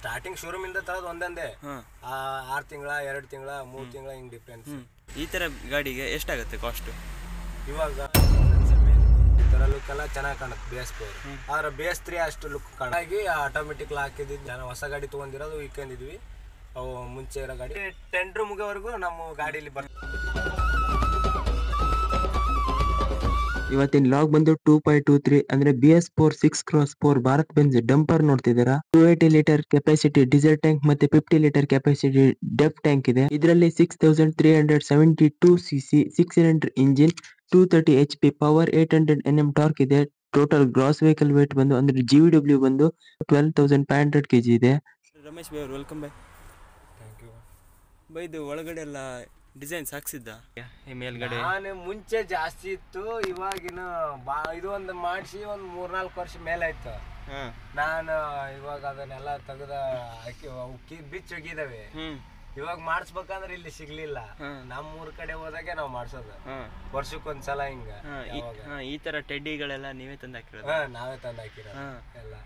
Starting showroom ಇಂದ ತರದ್ ಒಂದೇ 6 ತಿಂಗಳ 2 ತಿಂಗಳ 3 ತಿಂಗಳ ಹಿಂಗ್ ಡಿಫ್ರೆನ್ಸ್. ಈ ತರ ಗಾಡಿಗೆ ಎಷ್ಟಾಗುತ್ತೆ ಕಾಸ್ಟ್? ಇವಾಗ ಈ ತರ ಲುಕ್ ಎಲ್ಲ ಚೆನ್ನಾಗಿ ಕಾಣುತ್ತೆ BS4. ಆದ್ರೆ BS3 ಅಷ್ಟು ಲುಕ್ ಕಾಣಾಗಿ ಆಟೋಮೆಟಿಕ್ ಹಾಕಿದ್ದು ಹೊಸ ಗಾಡಿ ತಗೊಂಡಿರೋದು ಇಕ್ಕೊಂಡಿದ್ವಿ. ಅವು ಮುಂಚೆ ಇರೋ ಗಾಡಿ ಟೆಂಡರ್ ಮುಗೋವರೆಗೂ ನಮ್ಮ ಗಾಡಿಲಿ ಇವತ್ತಿನ ಲಾಗ್ ಬಂದು 2.23 ಅಂದ್ರೆ BS4 6x4 Bharat Benz dumper ನೋಡ್ತಿದ್ದೀರಾ. 280 ಲೀಟರ್ ಕೆಪಾಸಿಟಿ ಡೀಸೆಲ್ ಟ್ಯಾಂಕ್ ಮತ್ತೆ 50 ಲೀಟರ್ ಕೆಪಾಸಿಟಿ ಡೆಫ್ ಟ್ಯಾಂಕ್ ಇದೆ. ಇದರಲ್ಲಿ 6372 cc 6 cylinder engine, 230 HP power, 800 Nm torque ಇದೆ. ಟೋಟಲ್ ಗ್ರಾಸ್ ವೆಹಿಕಲ್ ವೇಟ್ ಬಂದು ಅಂದ್ರೆ GVW ಬಂದು 12,500 kg ಇದೆ. Ramesh bye, welcome bye. Thank you bye. ಇದು ಒಳಗಡೆ ಎಲ್ಲ ಡಿಸೈನ್ಸ್ ಹಾಕ್ಸಿದ್ದ ಈ ಮೇಲ್ಗಡೆ? ನಾನು ಮುಂಚೆ ಜಾಸ್ತಿ ಇತ್ತು, ಇವಾಗಿನ ಇದು ಒಂದು ಮಾಡಿಸಿ ಒಂದು 3-4 ವರ್ಷ ಮೇಲೆ ಆಯ್ತು. ನಾನು ಇವಾಗ ಅದನ್ನೆಲ್ಲ ತೆಗೆದ ಹಾಕಿ ಬಿಚ್ಚ ಹೋಗಿದಾವೆ. ಇವಾಗ ಮಾಡಿಸ್ಬೇಕಂದ್ರೆ ಇಲ್ಲಿ ಸಿಗ್ಲಿಲ್ಲ. ನಮ್ಮೂರ್ ಕಡೆ ಹೋದಾಗೆ ನಾವು ಮಾಡ್ಸೋದು ವರ್ಷಕ್ಕೊಂದ್ಸಲ ಹಿಂಗ. ಈ ತರ ಟೆಡ್ಡಿಗಳೆಲ್ಲ ನೀವೇ ತಂದು ಹಾಕಿರೋದು? ನಾವೇ ತಂದು ಹಾಕಿರೋದು ಎಲ್ಲ.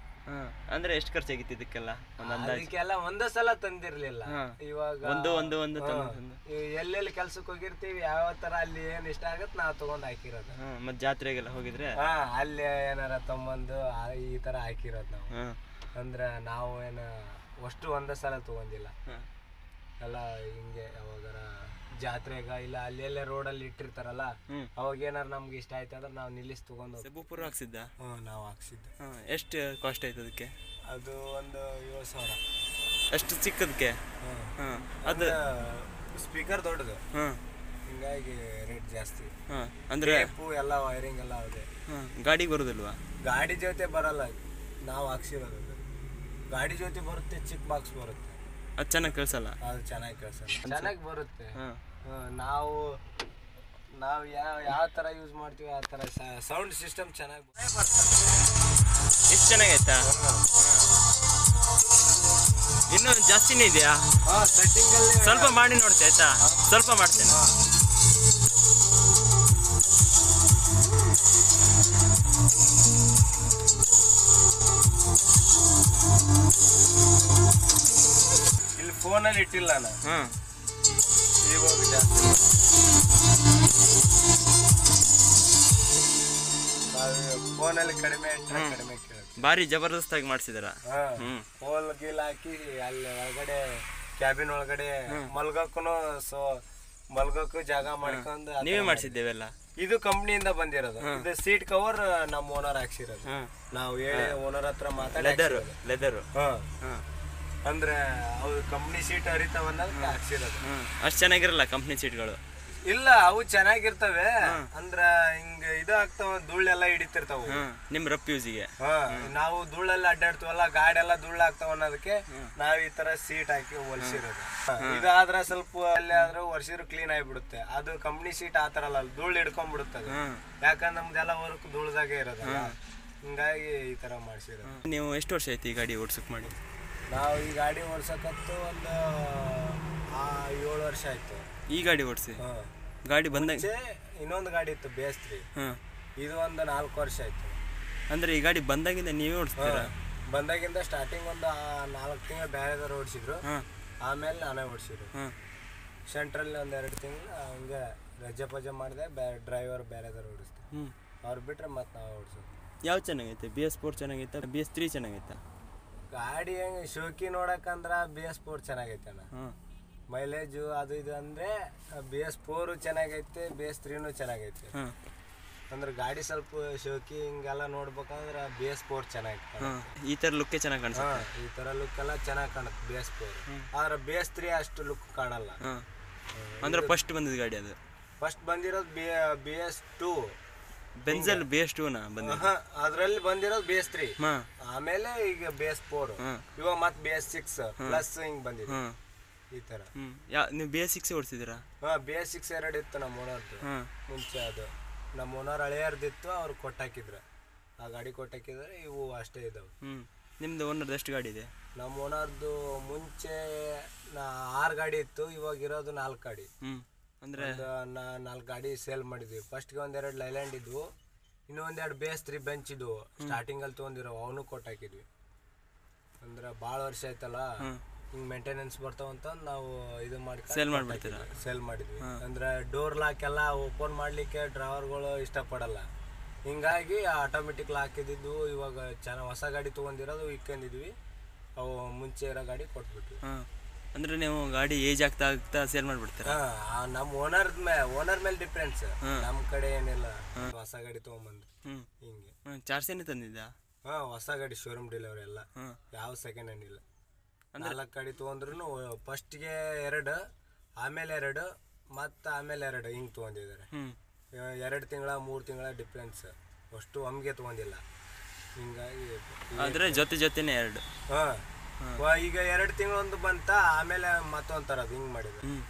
ಅಂದ್ರೆ ಎಷ್ಟು ಖರ್ಚಾಗಿತ್ತು ಇದಕ್ಕೆಲ್ಲ? ಅದಕ್ಕೆಲ್ಲ ಒಂದೇ ಸಲ ತಂದಿರ್ಲಿಲ್ಲ. ಇವಾಗ ಎಲ್ಲೆಲ್ಲಿ ಕೆಲ್ಸಕ್ಕೆ ಹೋಗಿರ್ತೀವಿ, ಯಾವ ತರ ಅಲ್ಲಿ ಏನ್ ಇಷ್ಟ ಆಗತ್ ನಾವ್ ತಗೊಂಡ್ ಹಾಕಿರೋದು. ಮತ್ ಜಾತ್ರೆಗೆಲ್ಲ ಹೋಗಿದ್ರೆ ಅಲ್ಲಿ ಏನಾರ ತಗೊಂಬಂದು ಈ ತರ ಹಾಕಿರೋದು ನಾವು. ಅಂದ್ರ ನಾವು ಅಷ್ಟು ಒಂದೇ ಸಲ ತಗೊಂಡಿಲ್ಲ. ಎಲ್ಲ ಹಿಂಗೆ ಯಾವಾಗಾರ ಜಾತ್ರೆಗ ಇಲ್ಲ ಅಲ್ಲಿ ರೋಡಲ್ಲಿ ಇಟ್ಟಿರ್ತಾರಲ್ಲ, ಅವಾಗ ಏನಾರ ನಮ್ಗೆ ಇಷ್ಟ ಆಯ್ತು ಅಂದ್ರೆ ನಾವು ನಿಲ್ಲಿಸಿ ತಗೊಂಡು. ಸಬೂಪುರ ಹಾಕ್ಸಿದ್ದ? ನಾವು ಹಾಕ್ಸಿದ್ದು. ಎಷ್ಟು ಕಾಸ್ಟ್ ಆಯ್ತು ಅದಕ್ಕೆ? ಅದು ಒಂದು 7,000. ಅಷ್ಟು ಚಿಕ್ಕದಕ್ಕೆ? ಅದು ಸ್ಪೀಕರ್ ದೊಡ್ಡದು, ಹಿಂಗಾಗಿ ರೇಟ್ ಜಾಸ್ತಿ. ಅಂದ್ರೆ ಎಲ್ಲ ವೈರಿಂಗ್ ಎಲ್ಲ ಇದೆ. ಗಾಡಿಗೆ ಬರೋದಿಲ್ವಾ? ಗಾಡಿ ಜೊತೆ ಬರಲ್ಲ, ನಾವು ಹಾಕ್ಸಿರೋದು. ಗಾಡಿ ಜೊತೆ ಬರುತ್ತೆ, ಚಿಕ್ಕ ಬಾಕ್ಸ್ ಬರುತ್ತೆ. ಅದು ಚೆನ್ನಾಗಿ ಕೇಳಿಸಲ್ಲ? ಅದು ಚೆನ್ನಾಗಿ ಕೇಳಿಸಲ್ಲ, ಚೆನ್ನಾಗಿ ಬರುತ್ತೆ. ನಾವು ಯಾವ ತರ ಯೂಸ್ ಮಾಡ್ತೀವಿ ಆ ತರ ಸೌಂಡ್ ಸಿಸ್ಟಮ್ ಚೆನ್ನಾಗಿ ಬರ್ತದೆ. ಎಷ್ಟು ಚೆನ್ನಾಗೈತಾ? ಇನ್ನೂ ಜಾಸ್ತಿನೇ ಇದೆಯಾ? ಸೆಟ್ಟಿಂಗ್ ಅಲ್ಲಿ ಸ್ವಲ್ಪ ಮಾಡಿ ನೋಡ್ತೆ ಆಯ್ತಾ? ಸ್ವಲ್ಪ ಮಾಡ್ತೇನೆ. ಇಲ್ಲಿ ಫೋನಲ್ಲಿ ಇಟ್ಟಿಲ್ಲ ನಾನು. ಇವಾಗ ಜಾಸ್ತಿ ಫೋನಲ್ಲಿ ಕಡಿಮೆ ಕೇಳುತ್ತೆ. ಭಾರಿ ಜಬರ್ದಸ್ತಾಗಿ ಮಾಡ್ಸಿದಾರ. ಹೋಲ್ ಗೀಲ್ ಹಾಕಿ ಅಲ್ಲಿ ಒಳಗಡೆ ಕ್ಯಾಬಿನ್ ಒಳಗಡೆ ಮಲ್ಗಕ್ಕೂ ಜಾಗ ಮಾಡ್ಕೊಂಡು ನೀವೇ ಮಾಡ್ಸಿದ್ದೇವೆಲ್ಲ? ಇದು ಕಂಪ್ನಿಯಿಂದ ಬಂದಿರೋದು. ಇದು ಸೀಟ್ ಕವರ್ ನಮ್ಮ ಓನರ್ ಹಾಕ್ಸಿರೋದು. ನಾವು ಹೇಳಿ ಓನರ್ ಹತ್ರ ಮಾತಾಡಿ ಲೆದರ್ ಅಂದ್ರೆ ಅವು ಕಂಪ್ನಿ ಸೀಟ್ ಹರಿತಾವನ್ನ ಹಾಕ್ಸಿರೋದು. ಅಷ್ಟು ಚೆನ್ನಾಗಿರಲ್ಲ ಕಂಪ್ನಿ ಸೀಟ್ಗಳು? ಇಲ್ಲ, ಅವು ಚೆನ್ನಾಗಿರ್ತವೆ. ಅಂದ್ರ ಹಿಂಗ ಇದು ಆಗ್ತಾವ, ಧೂಳೆಲ್ಲ ಹಿಡಿತಿರ್ತಾವ ನಿಮ್ ರಫ್ ಯೂಸಿಗೆ. ನಾವು ಧೂಳೆಲ್ಲ ಅಡ್ಡಾಡ್ತೀವಲ್ಲ, ಗಾಡಿ ಎಲ್ಲ ಧೂಳ್ ಆಗ್ತಾವ ಅನ್ನೋದಕ್ಕೆ ನಾವ್ ಈ ತರ ಸೀಟ್ ಹಾಕಿ ಹೊಲ್ಸಿರೋದು. ಇದಾದ್ರ ಸ್ವಲ್ಪ ಅಲ್ಲಿ ಆದ್ರೆ ವರ್ಷಿರು ಕ್ಲೀನ್ ಆಗಿಬಿಡುತ್ತೆ. ಅದು ಕಂಪ್ನಿ ಸೀಟ್ ಆತರ ಅಲ್ಲ, ಧೂಳ್ ಹಿಡ್ಕೊಂಡ್ಬಿಡುತ್ತೆ. ಯಾಕಂದ್ರೆ ನಮ್ದೆಲ್ಲ ವರ್ಕ್ ಧೂಳ್ದಾಗೆ ಇರೋದಲ್ಲ, ಹಿಂಗಾಗಿ ಈ ತರ ಮಾಡ್ಸಿರೋದು. ನೀವು ಎಷ್ಟು ವರ್ಷ ಆಯ್ತು ಈ ಗಾಡಿ ಓಡ್ಸಕ್ ಮಾಡಿ? ನಾವು ಈ ಗಾಡಿ ಓಡ್ಸಕತ್ತು ಒಂದು 7 ವರ್ಷ ಆಯ್ತು. ಈ ಗಾಡಿ ಓಡಿಸಿ? ಗಾಡಿ ಬಂದಾಗ ಇನ್ನೊಂದು ಗಾಡಿ ಇತ್ತು BS3, ಇದು ಒಂದು 4 ವರ್ಷ ಆಯ್ತು. ಅಂದ್ರೆ ಈ ಗಾಡಿ ಬಂದಾಗಿಂದ ನೀವೇ ಓಡಿಸ್ತೀರಾ? ಬಂದಾಗಿಂದ ಸ್ಟಾರ್ಟಿಂಗ್ ಒಂದು 4 ತಿಂಗಳು ಬೇರೆದವ್ರು ಓಡಿಸಿದ್ರು, ಆಮೇಲೆ ನಾನೇ ಓಡಿಸಿದ್ರು. ಸೆಂಟ್ರಲ್ಲಿ ಒಂದು 2 ತಿಂಗಳು ಹಂಗೆ ರಜೆ ಪಜೆ ಮಾಡಿದೆ, ಡ್ರೈವರ್ ಬೇರೆದವ್ರು ಓಡಿಸ್ತಾರೆ. ಅವ್ರು ಬಿಟ್ರೆ ಮತ್ತೆ ನಾವು ಓಡಿಸೋದು. ಯಾವ ಚೆನ್ನಾಗೈತೆ? BS4 ಚೆನ್ನಾಗೈತಾ BS3 ಚೆನ್ನಾಗೈತಾ? ಗಾಡಿ ಹೆಂಗೆ ಶೋಕಿ ನೋಡಕ್ಕಂದ್ರೆ BS4 ಚೆನ್ನಾಗೈತೆ ಅಣ್ಣ. ಮೈಲೇಜು ಅದು ಇದು ಅಂದ್ರೆ BS4 ಚೆನ್ನಾಗೈತೆ, BS3 ಚೆನ್ನಾಗೈತೆ. ಅಂದ್ರೆ ಗಾಡಿ ಸ್ವಲ್ಪ ಶೋಕಿ ಹಿಂಗೆಲ್ಲ ನೋಡ್ಬೇಕಂದ್ರೆ BS4 ಚೆನ್ನಾಗೈತೆ. ಈ ತರ ಲುಕ್ ಚೆನ್ನಾಗಿ ಕಾಣಿಸುತ್ತೆ. ಈ ತರ ಲುಕ್ ಎಲ್ಲ ಚೆನ್ನಾಗಿ ಕಾಣುತ್ತೆ BS4. ಆದ್ರೆ BS3 ಅಷ್ಟು ಲುಕ್ ಕಾಣಲ್ಲ. ಅಂದ್ರೆ ಫಸ್ಟ್ ಬಂದಿದ್ದು ಗಾಡಿ ಅದು? ಫಸ್ಟ್ ಬಂದಿರೋದು BS2. ಬೆಂಜಲ್ BS2 ಅದ್ರಲ್ಲಿ ಬಂದಿರೋದು BS3, ಆಮೇಲೆ ಈಗ BS4, ಇವಾಗ ಮತ್ತೆ BS6 ಪ್ಲಸ್ ಹಿಂಗ್ ಬಂದಿದೆ ಈ ತರ. ನೀವು BS6 ಓಡಿಸಿದಿರಾ? BS6 2 ಇತ್ತು ನಮ್ಮ ಓನರ್ದು ಮುಂಚೆ. ಅದು ನಮ್ಮ ಓನರ್ ಹಳೆಯರ್ದಿತ್ತು, ಅವ್ರು ಕೊಟ್ಟಾಕಿದ್ರು. ಆ ಗಾಡಿ ಕೊಟ್ಟಾಕಿದ್ರೆ ಇವು ಅಷ್ಟೇ ಇದಾವೆ. ನಿಮ್ದು ಓನರ್ದು ಎಷ್ಟು ಗಾಡಿ ಇದೆ? ನಮ್ಮ ಓನರ್ದು ಮುಂಚೆ 6 ಗಾಡಿ ಇತ್ತು, ಇವಾಗ ಇರೋದು 4 ಗಾಡಿ. ಅಂದ್ರೆ 4 ಗಾಡಿ ಸೇಲ್ ಮಾಡಿದ್ವಿ. ಫಸ್ಟ್ಗೆ 1-2 ಲೈಲ್ಯಾಂಡ್ ಇದ್ವು, ಇನ್ನೂ 1-2 BS3 ಬೆಂಚ್ ಇದ್ವು. ಸ್ಟಾರ್ಟಿಂಗ್ ಅಲ್ಲಿ ತೊಗೊಂಡಿರೋ ಅವನು ಕೊಟ್ಟಾಕಿದ್ವಿ. ಅಂದ್ರೆ ಭಾಳ ವರ್ಷ ಆಯ್ತಲ್ಲ, ಹಿಂಗ್ ಮೇಂಟೆನೆನ್ಸ್ ಬರ್ತಾವಂತ ನಾವು ಇದು ಮಾಡಿ ಸೇಲ್ ಮಾಡ್ಬಿಡ್ತೀರಾ? ಸೇಲ್ ಮಾಡಿದ್ವಿ. ಅಂದ್ರೆ ಡೋರ್ ಲಾಕ್ ಎಲ್ಲ ಓಪನ್ ಮಾಡ್ಲಿಕ್ಕೆ ಡ್ರೈವರ್ಗಳು ಇಷ್ಟಪಡಲ್ಲ, ಹಿಂಗಾಗಿ ಆಟೋಮೆಟಿಕ್ ಲಾಕ್ ಇದ್ದಿದ್ದು ಇವಾಗ ಚೆನ್ನಾಗಿ ಹೊಸ ಗಾಡಿ ತೊಗೊಂಡಿರೋದು ಇಕ್ಕೊಂಡಿದ್ವಿ. ಅವು ಮುಂಚೆ ಇರೋ ಗಾಡಿ ಕೊಟ್ಬಿಟ್ವಿ. ಅಂದ್ರೆ ನೀವು ಗಾಡಿ ಏಜ್ ಆಗ್ತಾ ಆಗ್ತಾ ಸೇಲ್ ಮಾಡ್ಬಿಡ್ತೀರಾ? ನಮ್ಮ ಓನರ್ ಮೇಲೆ ಡಿಫ್ರೆನ್ಸ್, ನಮ್ಮ ಕಡೆ ಏನಿಲ್ಲ. ಹೊಸ ಗಾಡಿ ತೊಗೊಂಬಂದು ಹಿಂಗೆ ಚಾರ್ಜ್ ತಂದಿದ್ದ? ಹೊಸ ಗಾಡಿ ಶೋರೂಮ್ ಡೆಲಿವರಿ ಎಲ್ಲ, ಯಾವ ಸೆಕೆಂಡ್ ಹ್ಯಾಂಡ್ ಇಲ್ಲ. 4 ಗಾಡಿ ತೊಗೊಂಡ್ರು ಫಸ್ಟ್ಗೆ 2, ಆಮೇಲೆ 2, ಮತ್ತು ಆಮೇಲೆ 2 ಹಿಂಗೆ ತೊಗೊಂಡಿದ್ದಾರೆ. 2 ತಿಂಗಳ 3 ತಿಂಗಳ ಡಿಫ್ರೆನ್ಸ್, ಅಷ್ಟು ಒಮ್ಗೆ ತೊಗೊಂಡಿಲ್ಲ. ಹಿಂಗಾಗಿ ಆದರೆ ಜೊತೆನೇ 2. ಈಗ 2 ತಿಂಗಳೊಂದು ಬಂತ, ಆಮೇಲೆ ಮತ್ತೊಂದು ತರದು ಹಿಂಗೆ ಮಾಡಿದ್ರು.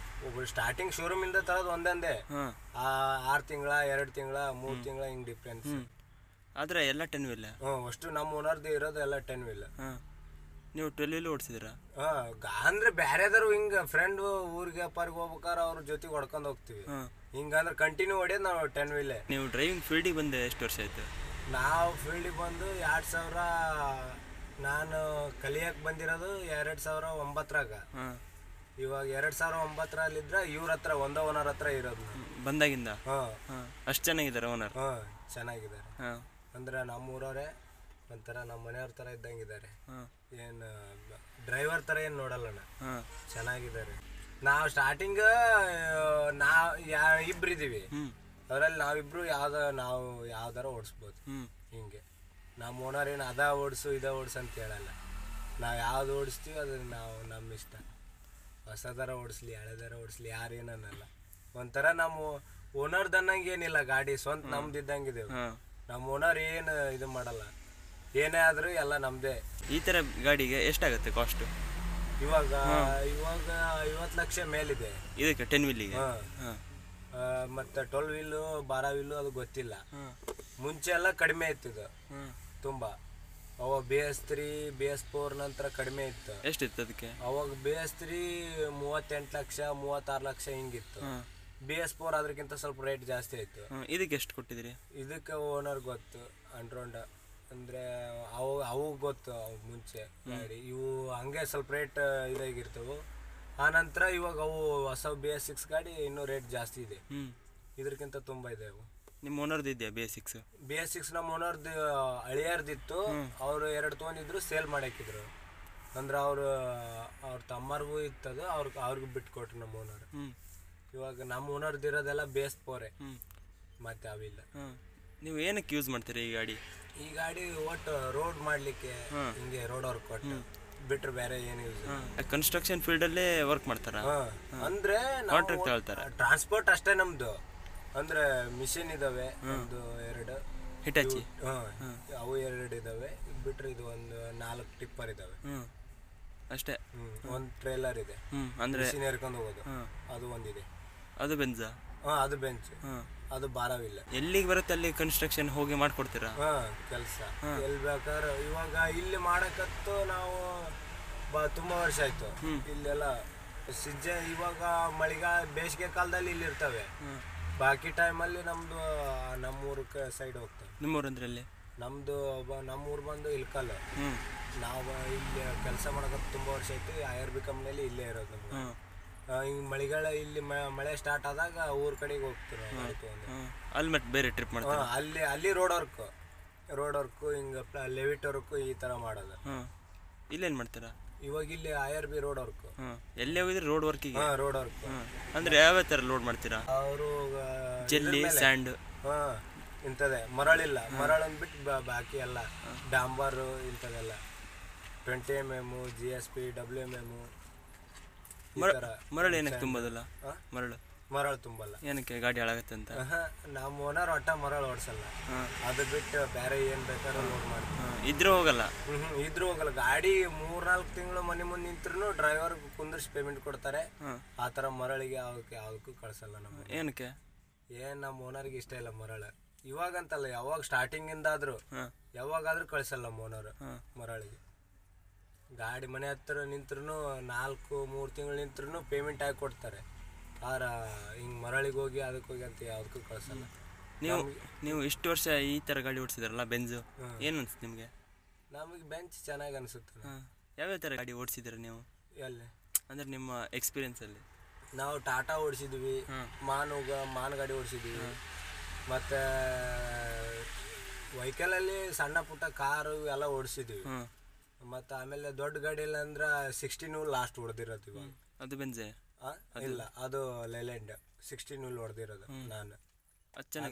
ಒಬ್ಬರು ಸ್ಟಾರ್ಟಿಂಗ್ ಶೋರೂಮ್ ಇಂದ ತರದು ಒಂದೇ, 6 ತಿಂಗಳ 2 ತಿಂಗಳ 3 ತಿಂಗಳ ಹಿಂಗೆ ಡಿಫ್ರೆನ್ಸ್. ಆದರೆ ಎಲ್ಲ 10 ವೀಲ್? ಅಷ್ಟು ನಮ್ಮ ಓನರ್ದು ಇರೋದು ಎಲ್ಲ 10 ವೀಲ್. ನೀವು 12 ವೀಲ್ ಓಡಿಸಿದ್ರ? ಅಂದ್ರೆ ಬ್ಯಾರೆದಾರು ಹಿಂಗ ಫ್ರೆಂಡ್ ಊರಿಗೆ ಪಾರ್ಗೆ ಹೋಗ್ಬೇಕಾರೆ ಅವ್ರ ಜೊತೆಗೆ ಹೊಡ್ಕೊಂಡು ಹೋಗ್ತೀವಿ. ಹಿಂಗಂದ್ರೆ ಕಂಟಿನ್ಯೂ ಹೊಡೆಯೋದು ನಾವು 10 ವೀಲೇ. ನೀವು ಡ್ರೈವಿಂಗ್ ಫೀಲ್ಡಿಗೆ ಬಂದು ಎಷ್ಟು ವರ್ಷ ಆಯ್ತು? ನಾವು ಫೀಲ್ಡಿಗೆ ಬಂದು 2000, ನಾನು ಕಲಿಯಕ್ಕೆ ಬಂದಿರೋದು 2009ರಾಗ. ಇವಾಗ 2009ರಲ್ಲಿದ್ರೆ ಇವ್ರ ಹತ್ರ ಓನರ್ ಹತ್ರ ಇರೋದು ಬಂದಾಗಿಂದ. ಅಷ್ಟು ಚೆನ್ನಾಗಿದ್ದಾರೆ ಓನರ್? ಚೆನ್ನಾಗಿದ್ದಾರೆ. ಅಂದ್ರೆ ನಮ್ಮ ಊರವರೇ ಒಂಥರ ನಮ್ಮ ಮನೆಯವ್ರ ಥರ ಇದ್ದಂಗಿದ್ದಾರೆ. ಏನು ಡ್ರೈವರ್ ಥರ ಏನು ನೋಡಲ್ಲಣ್ಣ, ಚೆನ್ನಾಗಿದ್ದಾರೆ. ನಾವು ಸ್ಟಾರ್ಟಿಂಗ್ ಇಬ್ಬರಿದ್ದೀವಿ, ಅದರಲ್ಲಿ ನಾವಿಬ್ರು ನಾವು ಯಾವ್ದಾರ ಓಡಿಸ್ಬೋದು. ಹಿಂಗೆ ನಮ್ಮ ಓನರ್ ಏನು ಅದ ಓಡಿಸು ಇದ ಓಡಿಸು ಅಂತ ಹೇಳಲ್ಲ. ನಾವು ಯಾವ್ದು ಓಡಿಸ್ತೀವಿ ಅದು ನಮ್ಮ ಇಷ್ಟ. ಹೊಸದರ ಓಡಿಸ್ಲಿ ಹಳೆದರ ಓಡಿಸ್ಲಿ ಯಾರೇನಲ್ಲ. ಒಂಥರ ನಮ್ಮ ಓನರ್ದು ಅನ್ನಂಗೆ ಏನಿಲ್ಲ, ಗಾಡಿ ಸ್ವಂತ ನಮ್ದು ಇದ್ದಂಗಿದೇವು. ನಮ್ಮ ಓನರ್ ಏನು ಇದು ಮಾಡಲ್ಲ, ಏನೇ ಆದರೂ ಎಲ್ಲ ನಮ್ಮದೇ. ಈ ಥರ ಗಾಡಿಗೆ ಎಷ್ಟಾಗುತ್ತೆ ಕಾಸ್ಟು? ಇವಾಗ 50 ಲಕ್ಷ ಮೇಲಿದೆ ಇದಕ್ಕೆ 10 ವೀಲಿಗೆ. ಮತ್ತು 12 ವೀಲು 12 ವೀಲು ಅದು ಗೊತ್ತಿಲ್ಲ. ಮುಂಚೆ ಎಲ್ಲ ಕಡಿಮೆ ಇತ್ತು ಇದು ತುಂಬ. ಅವಾಗ BS3 BS4 ನಂತರ ಕಡಿಮೆ ಇತ್ತು. ಎಷ್ಟಿತ್ತು ಅದಕ್ಕೆ? ಅವಾಗ BS3 38 ಲಕ್ಷ 36 ಲಕ್ಷ ಹಿಂಗಿತ್ತು. BS4 ಅದಕ್ಕಿಂತ ಸ್ವಲ್ಪ ರೇಟ್ ಜಾಸ್ತಿ ಆಯಿತು. ಇದಕ್ಕೆ ಎಷ್ಟು ಕೊಟ್ಟಿದ್ದೀರಿ? ಇದಕ್ಕೆ ಓನರ್ ಗೊತ್ತು, ಅಂಡ್ರೋಂಡ ಅಂದರೆ ಅವು ಗೊತ್ತು. ಅವು ಮುಂಚೆ ಗಾಡಿ ಇವು ಹಂಗೆ ಸ್ವಲ್ಪ ರೇಟ್ ಇದಾಗಿರ್ತವೆ. ಆನಂತರ ಇವಾಗ ಅವು ಹೊಸ BS6 ಗಾಡಿ ಇನ್ನೂ ರೇಟ್ ಜಾಸ್ತಿ ಇದೆ, ಇದಕ್ಕಿಂತ ತುಂಬ ಇದೆ. ಅವು ನಿಮ್ಮ ಓನರ್ದು ಇದೆಯಾ BS6? BS6 ನಮ್ಮ ಓನರ್ದು ಹಳಿಯರ್ದಿತ್ತು, ಅವರು 2 ತೊಗೊಂಡಿದ್ರು, ಸೇಲ್ ಮಾಡಾಕಿದ್ರು. ಅಂದ್ರೆ ಅವ್ರ ತಮ್ಮರಿಗೂ ಇತ್ತದು, ಅವ್ರಿಗೂ ಬಿಟ್ಕೊಟ್ರು ನಮ್ಮ ಓನರ್. ಇವಾಗ ನಮ್ಮ ಓನರ್ದು ಇರೋದೆಲ್ಲ BS4 ಮತ್ತೆ ಅವಿಲ್ಲ. ನೀವು ಏನಕ್ಕೆ ಯೂಸ್ ಮಾಡ್ತೀರಿ ಈ ಗಾಡಿ? ಈ ಗಾಡಿ ಒಟ್ಟು ರೋಡ್ ಮಾಡ್ಲಿಕ್ಕೆ, ಹಿಂಗೆ ರೋಡ್ ವರ್ಕ್ ಕೊಟ್ಟು ಬಿಟ್ರೆ ಬೇರೆ ಏನು ಯೂಸ್. ಕನ್ಸ್ಟ್ರಕ್ಷನ್ ಫೀಲ್ಡಲ್ಲೇ ವರ್ಕ್ ಮಾಡ್ತಾರ? ಅಂದ್ರೆ ಕಾಂಟ್ರಾಕ್ಟ್ ಹೇಳ್ತಾರೆ. ಟ್ರಾನ್ಸ್ಪೋರ್ಟ್ ಅಷ್ಟೇ ನಮ್ದು. ಅಂದ್ರೆ ಮಿಷಿನ್ ಇದಾವೆ, 1 2 ಹಿಟಾಚಿ, ಅವು 2 ಇದಾವೆ. ಬಿಟ್ರೆ ಇದು ಒಂದು 4 ಟಿಪ್ಪರ್ ಇದಾವೆ ಅಷ್ಟೇ. ಒಂದು ಟ್ರೇಲರ್ ಇದೆ, ಅಂದ್ರೆ ಮಿಷಿನ್ ಏರ್ಕೊಂಡು ಹೋಗೋದು, ಅದು ಒಂದಿದೆ. ಅದು ಬೆಂಜಾ? ಅದು ಬೆಂಚ್, ಅದು 12 ವೀಲ್. ಎಲ್ಲಿಗೆ ಬರುತ್ತೆ ಅಲ್ಲಿ ಕನ್ಸ್ಟ್ರಕ್ಷನ್ ಹೋಗಿ ಮಾಡ್ಕೊಡ್ತೀರಾ? ಕೆಲಸ ಎಲ್ಲಿ ಬೇಕಾದ್ರೆ. ಇವಾಗ ಇಲ್ಲಿ ಮಾಡಕತ್ತು ನಾವು ತುಂಬಾ ವರ್ಷ ಆಯ್ತು. ಇಲ್ಲೆಲ್ಲ ಇವಾಗ ಮಳೆಗಾಲ ಬೇಸಿಗೆ ಕಾಲದಲ್ಲಿ ಇಲ್ಲಿ ಇರ್ತವೆ, ಬಾಕಿ ಟೈಮಲ್ಲಿ ನಮ್ಮೂರ ಸೈಡ್ ಹೋಗ್ತವೆ. ನಿಮ್ಮೂರಂದ್ರೆ ಅಲ್ಲಿ? ನಮ್ಮೂರು ಬಂದು ಇಲ್ಕಲ್. ನಾವು ಇಲ್ಲಿ ಕೆಲಸ ಮಾಡಕತ್ತು ತುಂಬ ವರ್ಷ ಆಯ್ತು. IRB ಕಂಪ್ನಿಯಲ್ಲಿ ಇಲ್ಲೇ ಇರೋದು ನಮ್ಗೆ. ಹಿಂಗೆ ಮಳೆಗಾಲ ಇಲ್ಲಿ ಮಳೆ ಸ್ಟಾರ್ಟ್ ಆದಾಗ ಊರ ಕಡೆಗೆ ಹೋಗ್ತೀವಿ. ಅಲ್ಲಿ ಮತ್ತೆ ಬೇರೆ ಟ್ರಿಪ್ ಮಾಡ್ತೀವಿ. ಅಲ್ಲಿ ರೋಡ್ ವರ್ಕು ಹಿಂಗೆ ಲೆವಿಟ್ ವರ್ಕು ಈ ಥರ ಮಾಡೋದು. ಇಲ್ಲೇನು ಮಾಡ್ತೀರಾ ಇವಾಗ? ಇಲ್ಲಿ IRB ರೋಡ್ ವರ್ಕು. ಎಲ್ಲೇ ಹೋಗಿದ್ರೆ ರೋಡ್ ವರ್ಕಿಗೆ? Road work. ಅಂದ್ರೆ ಯಾವ ಥರ ಲೋಡ್ ಮಾಡ್ತೀರಾ? ಅವರು ಜಲ್ಲಿ, ಸ್ಯಾಂಡ್, ಇಂಥದ್ದೇ. ಮರಳಿಲ್ಲ, ಮರಳನ್ನು ಬಿಟ್ಟು ಬಾಕಿ ಎಲ್ಲ ಡಾಂಬರು ಇಂಥದ್ದೆಲ್ಲ 20 mm, GSP, WMM. ಮರಳು ಏನಕ್ಕೆ ತುಂಬೋದಲ್ಲ? ಮರಳು ತುಂಬಲ್ಲ. ಏನಕ್ಕೆ? ಗಾಡಿ ಹಾಳಾಗತ್ತೆ ಅಂತ? ನಮ್ಮ ಓನರ್ ಒಟ್ಟ ಮರಳು ಓಡಿಸಲ್ಲ. ಅದು ಬಿಟ್ಟು ಬೇರೆ ಏನ್ ಬೇಕಾದ್ರೂ ಲೋಡ್ ಮಾಡ್ತೀವಿ. ಇದ್ರೂ ಹೋಗಲ್ಲ? ಇದ್ರೂ ಹೋಗಲ್ಲ. ಗಾಡಿ 3-4 ತಿಂಗಳು ಮನೆ ಮುಂದೆ ನಿಂತ್ರು ಡ್ರೈವರ್ ಕುಂದರ್ಸಿ ಪೇಮೆಂಟ್ ಕೊಡ್ತಾರೆ. ಆ ಥರ ಮರಳಿಗೆ ಯಾವ್ದಕ್ಕೂ ಕಳ್ಸಲ್ಲ ನಮ್ಮ. ಏನಕ್ಕೆ? ನಮ್ಮ ಓನರ್ಗೆ ಇಷ್ಟ ಇಲ್ಲ ಮರಳು. ಇವಾಗಂತಲ್ಲ, ಯಾವಾಗ ಸ್ಟಾರ್ಟಿಂಗ್ ಇಂದಾದ್ರು ಯಾವಾಗಾದ್ರೂ ಕಳ್ಸಲ್ಲ ನಮ್ಮ ಓನರ್ ಮರಳಿಗೆ. ಗಾಡಿ ಮನೆ ಹತ್ರ ನಿಂತ್ರು 3 ತಿಂಗಳು ನಿಂತ್ರು ಪೇಮೆಂಟ್ ಹಾಕಿ ಕೊಡ್ತಾರೆ. ಹಿಂಗೆ ಮರಳಿಗೆ ಹೋಗಿ ಅದಕ್ಕೆ ಹೋಗಿ ಅಂತ ಯಾವುದಕ್ಕೂ ಕಳ್ಸಲ್ಲ. ನೀವು ಇಷ್ಟು ವರ್ಷ ಈ ಥರ ಗಾಡಿ ಓಡಿಸಿದ್ರಲ್ಲ ಬೆಂಜು, ಏನು ಅನ್ಸುತ್ತೆ ನಿಮಗೆ? ನಮಗೆ ಬೆಂಚ್ ಚೆನ್ನಾಗಿ ಅನಿಸುತ್ತೆ. ಯಾವ್ಯಾವ ಥರ ಗಾಡಿ ಓಡಿಸಿದ್ದೀರ ನೀವು? ಎಲ್ಲಿ ಅಂದರೆ ನಿಮ್ಮ ಎಕ್ಸ್ಪೀರಿಯನ್ಸಲ್ಲಿ. ನಾವು ಟಾಟಾ ಓಡಿಸಿದ್ವಿ, ಮಾನ್ ಗಾಡಿ ಓಡಿಸಿದ್ವಿ, ಮತ್ತು ವೆಹಿಕಲಲ್ಲಿ ಸಣ್ಣ ಪುಟ್ಟ ಕಾರು ಎಲ್ಲ ಓಡಿಸಿದ್ವಿ. ಮತ್ತು ಆಮೇಲೆ ದೊಡ್ಡ ಗಾಡಿಯಲ್ಲಿ ಅಂದ್ರೆ 16 ವೀಲ್ ಲಾಸ್ಟ್ ಹೊಡೆದಿರೋದು ಇವಾಗ. ಅದು ಬೆಂಜೆ? ಇಲ್ಲ, ಅದು ಲೈಲ್ಯಾಂಡ್ 16 ವೀಲ್ ಹೊಡೆದಿರೋದು ನಾನು.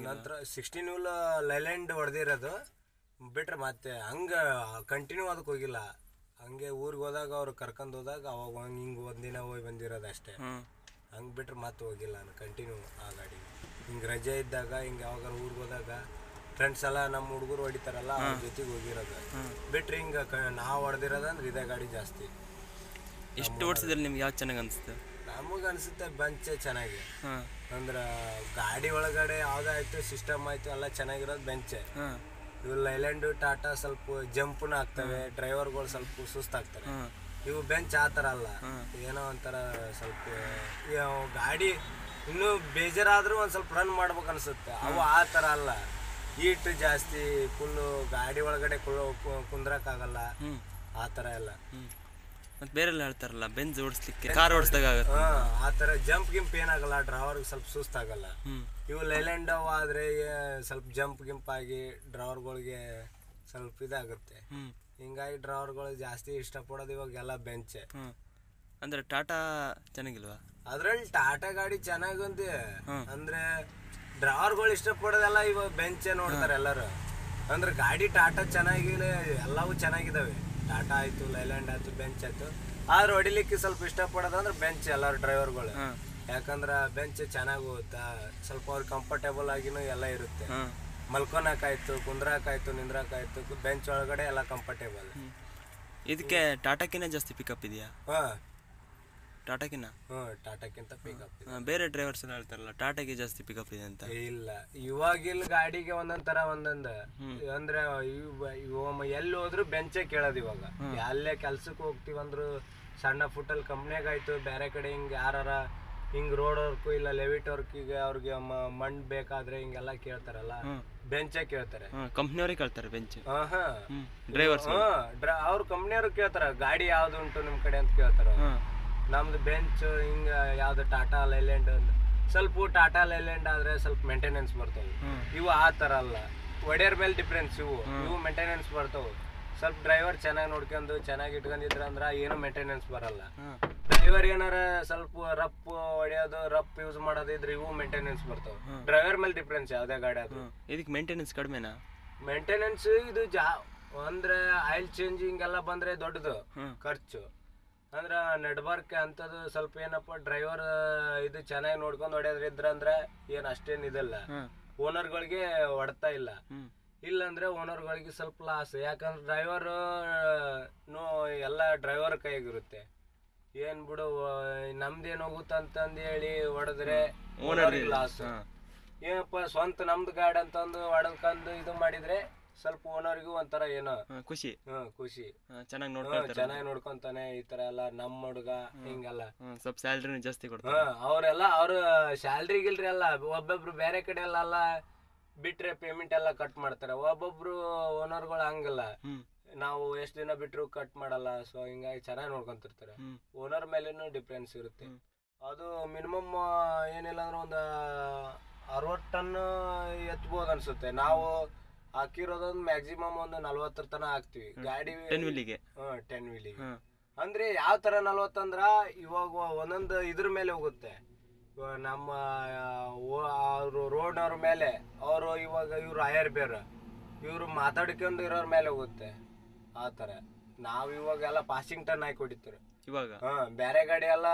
ನಂತರ 16 ವೀಲ್ ಲೈಲ್ಯಾಂಡ್ ಹೊಡೆದಿರೋದು ಬಿಟ್ರೆ ಮತ್ತೆ ಹಂಗೆ ಕಂಟಿನ್ಯೂ ಅದಕ್ಕೆ ಹೋಗಿಲ್ಲ. ಹಂಗೆ ಊರಿಗೆ ಹೋದಾಗ ಅವ್ರು ಕರ್ಕೊಂಡು ಹೋದಾಗ ಅವಾಗ ಹಿಂಗೆ ಒಂದಿನ ಹೋಗಿ ಬಂದಿರೋದು ಅಷ್ಟೇ. ಹಂಗೆ ಬಿಟ್ರೆ ಮತ್ತೆ ಹೋಗಿಲ್ಲ ನಾನು ಕಂಟಿನ್ಯೂ ಆ ಗಾಡಿ. ಹಿಂಗೆ ರಜೆ ಇದ್ದಾಗ ಹಿಂಗೆ ಯಾವಾಗ ಊರಿಗೆ ಹೋದಾಗ ಫ್ರೆಂಡ್ಸ್ ಎಲ್ಲ ನಮ್ಮ ಹುಡುಗರು ಹೊಡಿತಾರಲ್ಲ ಅವ್ರ ಜೊತೆಗೆ ಹೋಗಿರೋದು ಬಿಟ್ರೆ ಹಿಂಗೆ ನಾವು ಹೊಡೆದಿರೋದಂದ್ರೆ ಇದೇ ಗಾಡಿ ಜಾಸ್ತಿ. ಎಷ್ಟು ಓಡಿಸಿದ್ರೆ ನಿಮ್ಗೆ ಯಾವ್ದು ಚೆನ್ನಾಗಿ ಅನಿಸುತ್ತೆ? ನಮಗೆ ಅನಿಸುತ್ತೆ ಬೆಂಚೇ ಚೆನ್ನಾಗಿ. ಅಂದ್ರೆ ಗಾಡಿ ಒಳಗಡೆ ಯಾವುದಾಯ್ತು ಸಿಸ್ಟಮ್ ಆಯಿತು ಎಲ್ಲ ಚೆನ್ನಾಗಿರೋದು ಬೆಂಚೆ. ಇವು ಲೈಲ್ಯಾಂಡು ಟಾಟಾ ಸ್ವಲ್ಪ ಜಂಪ್ನ ಆಗ್ತವೆ, ಡ್ರೈವರ್ಗಳು ಸ್ವಲ್ಪ ಸುಸ್ತಾಗ್ತಾರೆ. ಇವು ಬೆಂಚ್ ಆ ಥರ ಅಲ್ಲ, ಏನೋ ಒಂಥರ ಸ್ವಲ್ಪ ಗಾಡಿ ಇನ್ನೂ ಬೇಜಾರಾದ್ರೂ ಒಂದು ಸ್ವಲ್ಪ ರನ್ ಮಾಡ್ಬೇಕು ಅನಿಸುತ್ತೆ. ಅವು ಆ ಥರ ಅಲ್ಲ, ಹೀಟ್ ಜಾಸ್ತಿ, ಫುಲ್ಲು ಗಾಡಿ ಒಳಗಡೆ ಕುಂದ್ರಕ್ಕಾಗಲ್ಲ ಆ ಥರ ಎಲ್ಲ. ಮತ್ತು ಬೇರೆಲ್ಲ ಹೇಳ್ತಾರಲ್ಲ ಬೆಂಜ್ ಓಡಿಸ್ಲಿಕ್ಕೆ ಕಾರ್ ಓಡಿಸ್ದಾಗ ಆಗುತ್ತೆ. ಆ ಥರ ಜಂಪ್ ಗಿಂಪ್ ಏನಾಗಲ್ಲ, ಡ್ರೈವರ್ಗೆ ಸ್ವಲ್ಪ ಸುಸ್ತಾಗಲ್ಲ. ಇವು ಲೈಲ್ಯಾಂಡ್ ಆದರೆ ಸ್ವಲ್ಪ ಜಂಪ್ ಗಿಂಪ್ ಆಗಿ ಡ್ರೈವರ್ಗಳಿಗೆ ಸ್ವಲ್ಪ ಇದಾಗುತ್ತೆ. ಹಿಂಗಾಗಿ ಡ್ರೈವರ್ಗಳು ಜಾಸ್ತಿ ಇಷ್ಟಪಡೋದು ಇವಾಗ ಎಲ್ಲ ಬೆಂಚೆ. ಅಂದರೆ ಟಾಟಾ ಚೆನ್ನಾಗಿಲ್ವಾ? ಅದ್ರಲ್ಲಿ ಟಾಟಾ ಗಾಡಿ ಚೆನ್ನಾಗಂತೆ, ಅಂದ್ರೆ ಡ್ರೈವರ್ಗಳು ಇಷ್ಟಪಡೋದೆಲ್ಲ ಇವಾಗ ಬೆಂಚೆ ನೋಡ್ತಾರೆ ಎಲ್ಲರೂ. ಅಂದ್ರೆ ಗಾಡಿ ಟಾಟಾ ಚೆನ್ನಾಗಿಲ್ಲ, ಎಲ್ಲವೂ ಚೆನ್ನಾಗಿದ್ದಾವೆ. ಟಾಟಾ ಆಯ್ತು, ಲೈಲ್ಯಾಂಡ್ ಆಯ್ತು, ಬೆಂಚ್ ಆಯ್ತು. ಆದ್ರೆ ಹೊಡಿಲಿಕ್ಕೆ ಸ್ವಲ್ಪ ಇಷ್ಟಪಡೋದಂದ್ರೆ ಬೆಂಚ್ ಎಲ್ಲರೂ ಡ್ರೈವರ್ಗಳು. ಯಾಕಂದ್ರೆ ಬೆಂಚ್ ಚೆನ್ನಾಗಿ ಹೋಗುತ್ತಾ, ಸ್ವಲ್ಪ ಅವ್ರು ಕಂಫರ್ಟೇಬಲ್ ಆಗಿನೂ ಎಲ್ಲ ಇರುತ್ತೆ. ಮಲ್ಕೊಳಕಾಯ್ತು, ಕುಂದ್ರಾಕಾಯ್ತು, ನಿಂದ್ರಾಕಾಯ್ತು, ಬೆಂಚ್ ಒಳಗಡೆ ಎಲ್ಲ ಕಂಫರ್ಟೇಬಲ್. ಇದಕ್ಕೆ ಟಾಟಾಕಿನ್ನ ಜಾಸ್ತಿ ಪಿಕಪ್ ಇದೆಯಾ? ಟಾಟಾಕಿನ್ನ? ಟಾಟಾಕ್ಕಿಂತ ಪಿಕಪ್. ಬೇರೆ ಡ್ರೈವರ್ಸ್ ಎಲ್ಲ ಹೇಳ್ತಾರಲ್ಲ ಟಾಟಾಗೆ ಜಾಸ್ತಿ ಪಿಕಪ್ ಇದೆ ಅಂತ. ಇಲ್ಲ, ಇವಾಗಿಲ್ಲ ಗಾಡಿಗೆ ಒಂದೊಂದ್ ತರ ಒಂದೊಂದು. ಅಂದ್ರೆ ಎಲ್ಲಿ ಹೋದ್ರು ಬೆಂಚೇ ಕೇಳೋದು ಇವಾಗ. ಅಲ್ಲೇ ಕೆಲ್ಸಕ್ಕೆ ಹೋಗ್ತಿವಂದ್ರು ಸಣ್ಣ ಫುಟ್ಟಲ್ಲಿ ಕಂಪ್ನಿಯಾಗಾಯ್ತು, ಬೇರೆ ಕಡೆ ಹಿಂಗೆ ಯಾರ ಹಿಂಗ್ ರೋಡ್ ವರ್ಕು ಇಲ್ಲ ಲೆವಿಟ್ ವರ್ಕಿಗೆ ಅವ್ರಿಗೆ ಮಣ್ಣು ಬೇಕಾದ್ರೆ ಹಿಂಗೆಲ್ಲ ಕೇಳ್ತಾರಲ್ಲ, ಬೆಂಚೇ ಕೇಳ್ತಾರೆ. ಕಂಪ್ನಿಯವ್ರಿಗೆ ಕೇಳ್ತಾರೆ ಬೆಂಚ್? ಡ್ರೈವರ್ಸ್ ಅವ್ರ ಕಂಪ್ನಿಯವ್ರು ಕೇಳ್ತಾರ ಗಾಡಿ ಯಾವ್ದು ಉಂಟು ನಿಮ್ ಕಡೆ ಅಂತ ಕೇಳ್ತಾರ. ನಮ್ದು ಬೆಂಚ್ ಹಿಂಗ ಯಾವ್ದು ಟಾಟಾ ಲೈಲ್ಯಾಂಡ್, ಸ್ವಲ್ಪ ಟಾಟಾ ಲೈಲ್ಯಾಂಡ್ ಆದ್ರೆ ಸ್ವಲ್ಪ ಮೇಂಟೆನೆನ್ಸ್ ಬರ್ತವೆ. ಇವು ಆ ತರ ಅಲ್ಲ, ಒಡೆಯರ್ ಮೇಲೆ ಡಿಫ್ರೆನ್ಸ್. ಇವು ಮೇಂಟೆನೆನ್ಸ್ ಬರ್ತವೆ. ಸ್ವಲ್ಪ ಡ್ರೈವರ್ ಚೆನ್ನಾಗಿ ನೋಡ್ಕೊಂಡು ಚೆನ್ನಾಗಿ ಇಟ್ಕೊಂಡಿದ್ರ ಅಂದ್ರ ಏನು ಮೇಂಟೆನೆನ್ಸ್ ಬರಲ್ಲ. ಡ್ರೈವರ್ ಏನಾರ ಸ್ವಲ್ಪ ರಫ್ ಹೊಡೆಯೋದು, ರಫ್ ಯೂಸ್ ಮಾಡೋದಿದ್ರೆ ಇವು ಮೇಂಟೆನೆನ್ಸ್ ಬರ್ತವೆ. ಡ್ರೈವರ್ ಮೇಲೆ ಡಿಫ್ರೆನ್ಸ್ ಯಾವ್ದೇ ಗಾಡಿ ಅದು. ಇದಕ್ಕೆ ಮೇಂಟೆನೆನ್ಸ್ ಕಡಿಮೆನಾ? ಮೇಂಟೆನೆನ್ಸ್ ಇದು ಅಂದ್ರೆ ಆಯಿಲ್ ಚೇಂಜಿಂಗ್ ಎಲ್ಲ ಬಂದ್ರೆ ದೊಡ್ಡದು ಖರ್ಚು. ಅಂದ್ರ ನೆಟ್ವರ್ಕ್ ಅಂತದ್ದು ಸ್ವಲ್ಪ ಏನಪ್ಪ ಡ್ರೈವರ್ ಇದು ಚೆನ್ನಾಗಿ ನೋಡ್ಕೊಂಡು ಹೊಡೆಯೋದ್ರ ಅಂದ್ರೆ ಏನ್ ಅಷ್ಟೇನ್ ಇದಲ್ಲ. ಓನರ್ಗಳಿಗೆ ಹೊಡ್ತಾ ಇಲ್ಲ, ಇಲ್ಲಂದ್ರೆ ಓನರ್ಗಳಿಗೆ ಸ್ವಲ್ಪ ಲಾಸ್. ಯಾಕಂದ್ರೆ ಡ್ರೈವರ್ ಎಲ್ಲ ಡ್ರೈವರ್ ಕೈಗಿರುತ್ತೆ. ಏನ್ ಬಿಡು ನಮ್ದೇನ್ ಹೋಗುತ್ತಂತಂದು ಹೇಳಿ ಹೊಡೆದ್ರೆ ಓನರ್ಗೆ ಲಾಸ್. ಏನಪ್ಪ ಸ್ವಂತ ನಮ್ದು ಗಾಡಿ ಅಂತಂದು ಹೊಡೆದ್ಕೊಂಡು ಇದು ಮಾಡಿದ್ರೆ ಸ್ವಲ್ಪ ಓನರ್ಗೂ ಒಂಥರ ಏನೋ ಖುಷಿ. ಖುಷಿ, ಚೆನ್ನಾಗಿ ನೋಡ್ಕೊಂತಾನೆ ಈ ತರ ಎಲ್ಲ ನಮ್ಮ ಹುಡುಗ ಹಿಂಗೆಲ್ಲ. ಸ್ವಲ್ಪ ಸ್ಯಾಲ್ರಿ ಜಾಸ್ತಿ ಕೊಡ್ತಾರೆ ಅವ್ರೆಲ್ಲ. ಅವ್ರ ಸ್ಯಾಲ್ರಿ ಗಿಲ್ರಿ ಎಲ್ಲ ಒಬ್ಬೊಬ್ರು ಬೇರೆ ಕಡೆ ಎಲ್ಲ ಬಿಟ್ರೆ ಪೇಮೆಂಟ್ ಎಲ್ಲ ಕಟ್ ಮಾಡ್ತಾರೆ. ಒಬ್ಬೊಬ್ರು ಓನರ್ಗಳು ಹಂಗಲ್ಲ, ನಾವು ಎಷ್ಟ್ ದಿನ ಬಿಟ್ರು ಕಟ್ ಮಾಡಲ್ಲ. ಸೊ ಹಿಂಗಾಗಿ ಚೆನ್ನಾಗಿ ನೋಡ್ಕೊಂತಿರ್ತಾರೆ. ಓನರ್ ಮೇಲೇನು ಡಿಫ್ರೆನ್ಸ್ ಇರುತ್ತೆ. ಅದು ಮಿನಿಮಮ್ ಏನಿಲ್ಲ ಅಂದ್ರೆ ಒಂದು 60 ಟನ್ ಎತ್ಬೋದು ಅನ್ಸುತ್ತೆ. ನಾವು ಹಾಕಿರೋದೊಂದು ಮ್ಯಾಕ್ಸಿಮಮ್ ಒಂದು 40 ತನ ಹಾಕ್ತಿವಿ ಗಾಡಿ 10 ವೀಲಿಗೆ. ಅಂದ್ರೆ ಯಾವ ತರ 40 ಅಂದ್ರ ಇವಾಗ ಒಂದೊಂದು ಇದ್ರ ಮೇಲೆ ಹೋಗುತ್ತೆ. ನಮ್ಮ ರೋಡ್ನವ್ರ ಮೇಲೆ, ಅವರು ಇವಾಗ ಇವ್ರು ಹೈಯರ್ ಬೇರೆ, ಇವ್ರು ಮಾತಾಡ್ಕೊಂಡು ಇರೋರ್ ಮೇಲೆ ಹೋಗುತ್ತೆ ಆ ತರ. ನಾವ್ ಇವಾಗೆಲ್ಲ ಪಾಸಿಂಗ್ ಟನ್ ಹಾಕಿ ಹೊಡಿತಾರೆ ಇವಾಗ. ಬೇರೆ ಗಾಡಿ ಎಲ್ಲ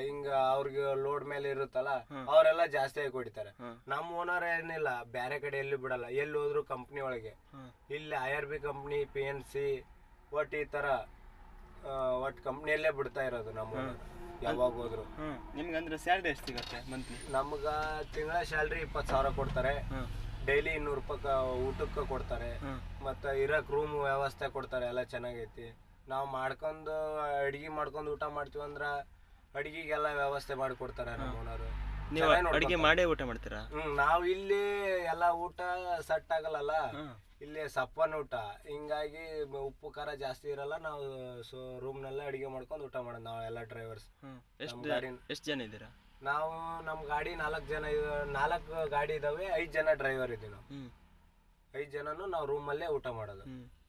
ಹಿಂಗ ಅವ್ರಿಗೆ ಲೋಡ್ ಮೇಲೆ ಇರುತ್ತಲ್ಲ, ಅವರೆಲ್ಲ ಜಾಸ್ತಿ ಆಗಿ ಹೊಡಿತಾರೆ. ನಮ್ ಓನರ್ ಏನಿಲ್ಲ, ಬೇರೆ ಕಡೆ ಎಲ್ಲಿ ಬಿಡಲ್ಲ. ಎಲ್ಲಿ ಹೋದ್ರು ಕಂಪ್ನಿ ಒಳಗೆ, ಇಲ್ಲಿ IRB ಕಂಪ್ನಿ, PNC ಒಟ್ಟು ಈ ತರ ಒಟ್ಟು ಕಂಪ್ನಿಯಲ್ಲೇ ಬಿಡ್ತಾ ಇರೋದು ನಮ್ಮ ಓನರ್ ಯಾವಾಗ ಹೋದ್ರು. ನಿಮ್ಗೆ ಅಂದ್ರೆ ಸ್ಯಾಲ್ರಿ ಎಷ್ಟು ಸಿಗುತ್ತೆ ಮಂತ್ಲಿ? ನಮ್ಗ ತಿಂಗಳ ಸ್ಯಾಲ್ರಿ 20,000 ಕೊಡ್ತಾರೆ. ಡೈಲಿ 200 ರೂಪಾಯಿ ಊಟಕ್ಕೆ ಕೊಡ್ತಾರೆ. ಮತ್ತೆ ಇರಕ್ ರೂಮ್ ವ್ಯವಸ್ಥೆ ಕೊಡ್ತಾರೆ, ಎಲ್ಲ ಚೆನ್ನಾಗೈತಿ. ನಾವು ಮಾಡ್ಕೊಂಡು ಅಡ್ಗೆ ಮಾಡ್ಕೊಂಡು ಊಟ ಮಾಡ್ತೀವಿ ಅಂದ್ರ ಅಡ್ಗಿಗೆಲ್ಲ ವ್ಯವಸ್ಥೆ ಮಾಡಿಕೊಡ್ತಾರೆ ನಮ್ಮ ಓನರು. ನೀವು ಅಡಿಗೆ ಮಾಡೇ ಊಟ ಮಾಡ್ತೀರಾ? ನಾವು ಇಲ್ಲಿ ಎಲ್ಲ ಊಟ ಸೆಟ್ ಆಗಲ್ಲ, ಇಲ್ಲಿ ಸಪ್ಪನ್ ಊಟ, ಹಿಂಗಾಗಿ ಉಪ್ಪು ಖಾರ ಜಾಸ್ತಿ ಇರಲ್ಲ. ನಾವು ರೂಮ್ನಲ್ಲೇ ಅಡಿಗೆ ಮಾಡ್ಕೊಂಡು ಊಟ ಮಾಡೋದು ನಾವು ಎಲ್ಲ ಡ್ರೈವರ್ಸ್. ಎಷ್ಟು ಜನ ಇದ್ದೀರಾ? ನಾವು ನಮ್ಮ ಗಾಡಿ 4 ಜನ, 4 ಗಾಡಿ ಇದಾವೆ, 5 ಜನ ಡ್ರೈವರ್ ಇದ್ದೀವಿ ನಾವು. 5 ಜನನು ನಾವು ರೂಮಲ್ಲೇ ಊಟ ಮಾಡೋದು.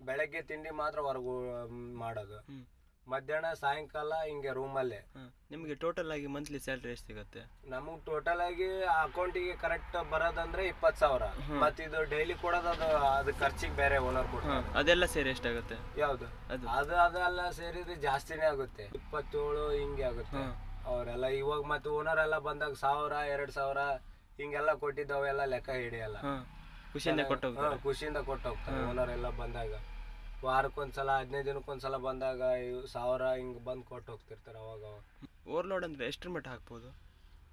ಬೆಳಗ್ಗೆ ತಿಂಡಿ ಮಾತ್ರ ಹೊರಗೆ ಮಾಡೋದು, ಮಧ್ಯಾಹ್ನ ಸಾಯಂಕಾಲ ಹಿಂಗೆ ರೂಮಲ್ಲೇ. ನಿಮಗೆ ಟೋಟಲ್ ಆಗಿ ಮಂತ್ಲಿ ಸ್ಯಾಲ್ರಿ ಎಷ್ಟು ಸಿಗುತ್ತೆ? ನಮಗೆ ಟೋಟಲ್ ಆಗಿ ಅಕೌಂಟಿಗೆ ಕರೆಕ್ಟ್ ಬರೋದಂದ್ರೆ 20,000. ಮತ್ತೆ ಇದು ಡೈಲಿ ಕೊಡೋದು ಅದು ಖರ್ಚಿಗೆ ಬೇರೆ ಓನರ್ ಕೊಡ್ತಾರೆ. ಅದೆಲ್ಲ ಸೇರಿ ಎಷ್ಟಾಗುತ್ತೆ? ಯಾವ್ದು ಅದೆಲ್ಲ ಸೇರಿದ್ರೆ ಜಾಸ್ತಿನೇ ಆಗುತ್ತೆ, 27 ಹಿಂಗೆ ಆಗುತ್ತೆ. ಅವರೆಲ್ಲ ಇವಾಗ ಮತ್ತೆ ಓನರ್ ಎಲ್ಲ ಬಂದಾಗ 1,000 2,000 ಹಿಂಗೆಲ್ಲ ಕೊಟ್ಟಿದ್ದವೆಲ್ಲ ಲೆಕ್ಕ ಹಿಡಿಯಲ್ಲ. ಖುಷಿಯಿಂದ ಕೊಟ್ಟು ಹೋಗ್ತಾರೆ ಓನರ್ ಎಲ್ಲ ಬಂದಾಗ. ವಾರಕ್ಕೊಂದ್ಸಲ 15 ದಿನಕ್ಕೊಂದ್ಸಲ ಬಂದಾಗ 1,000 ಹಿಂಗ್ ಬಂದ್ ಕೊಟ್ಟು ಹೋಗ್ತಿರ್ತಾರೆ. ಅವಾಗ ಓವರ್ಲೋಡ್ ಅಂದ್ರೆ ಎಷ್ಟ್ರ ಮಟ್ಟ ಹಾಕ್ಬೋದು?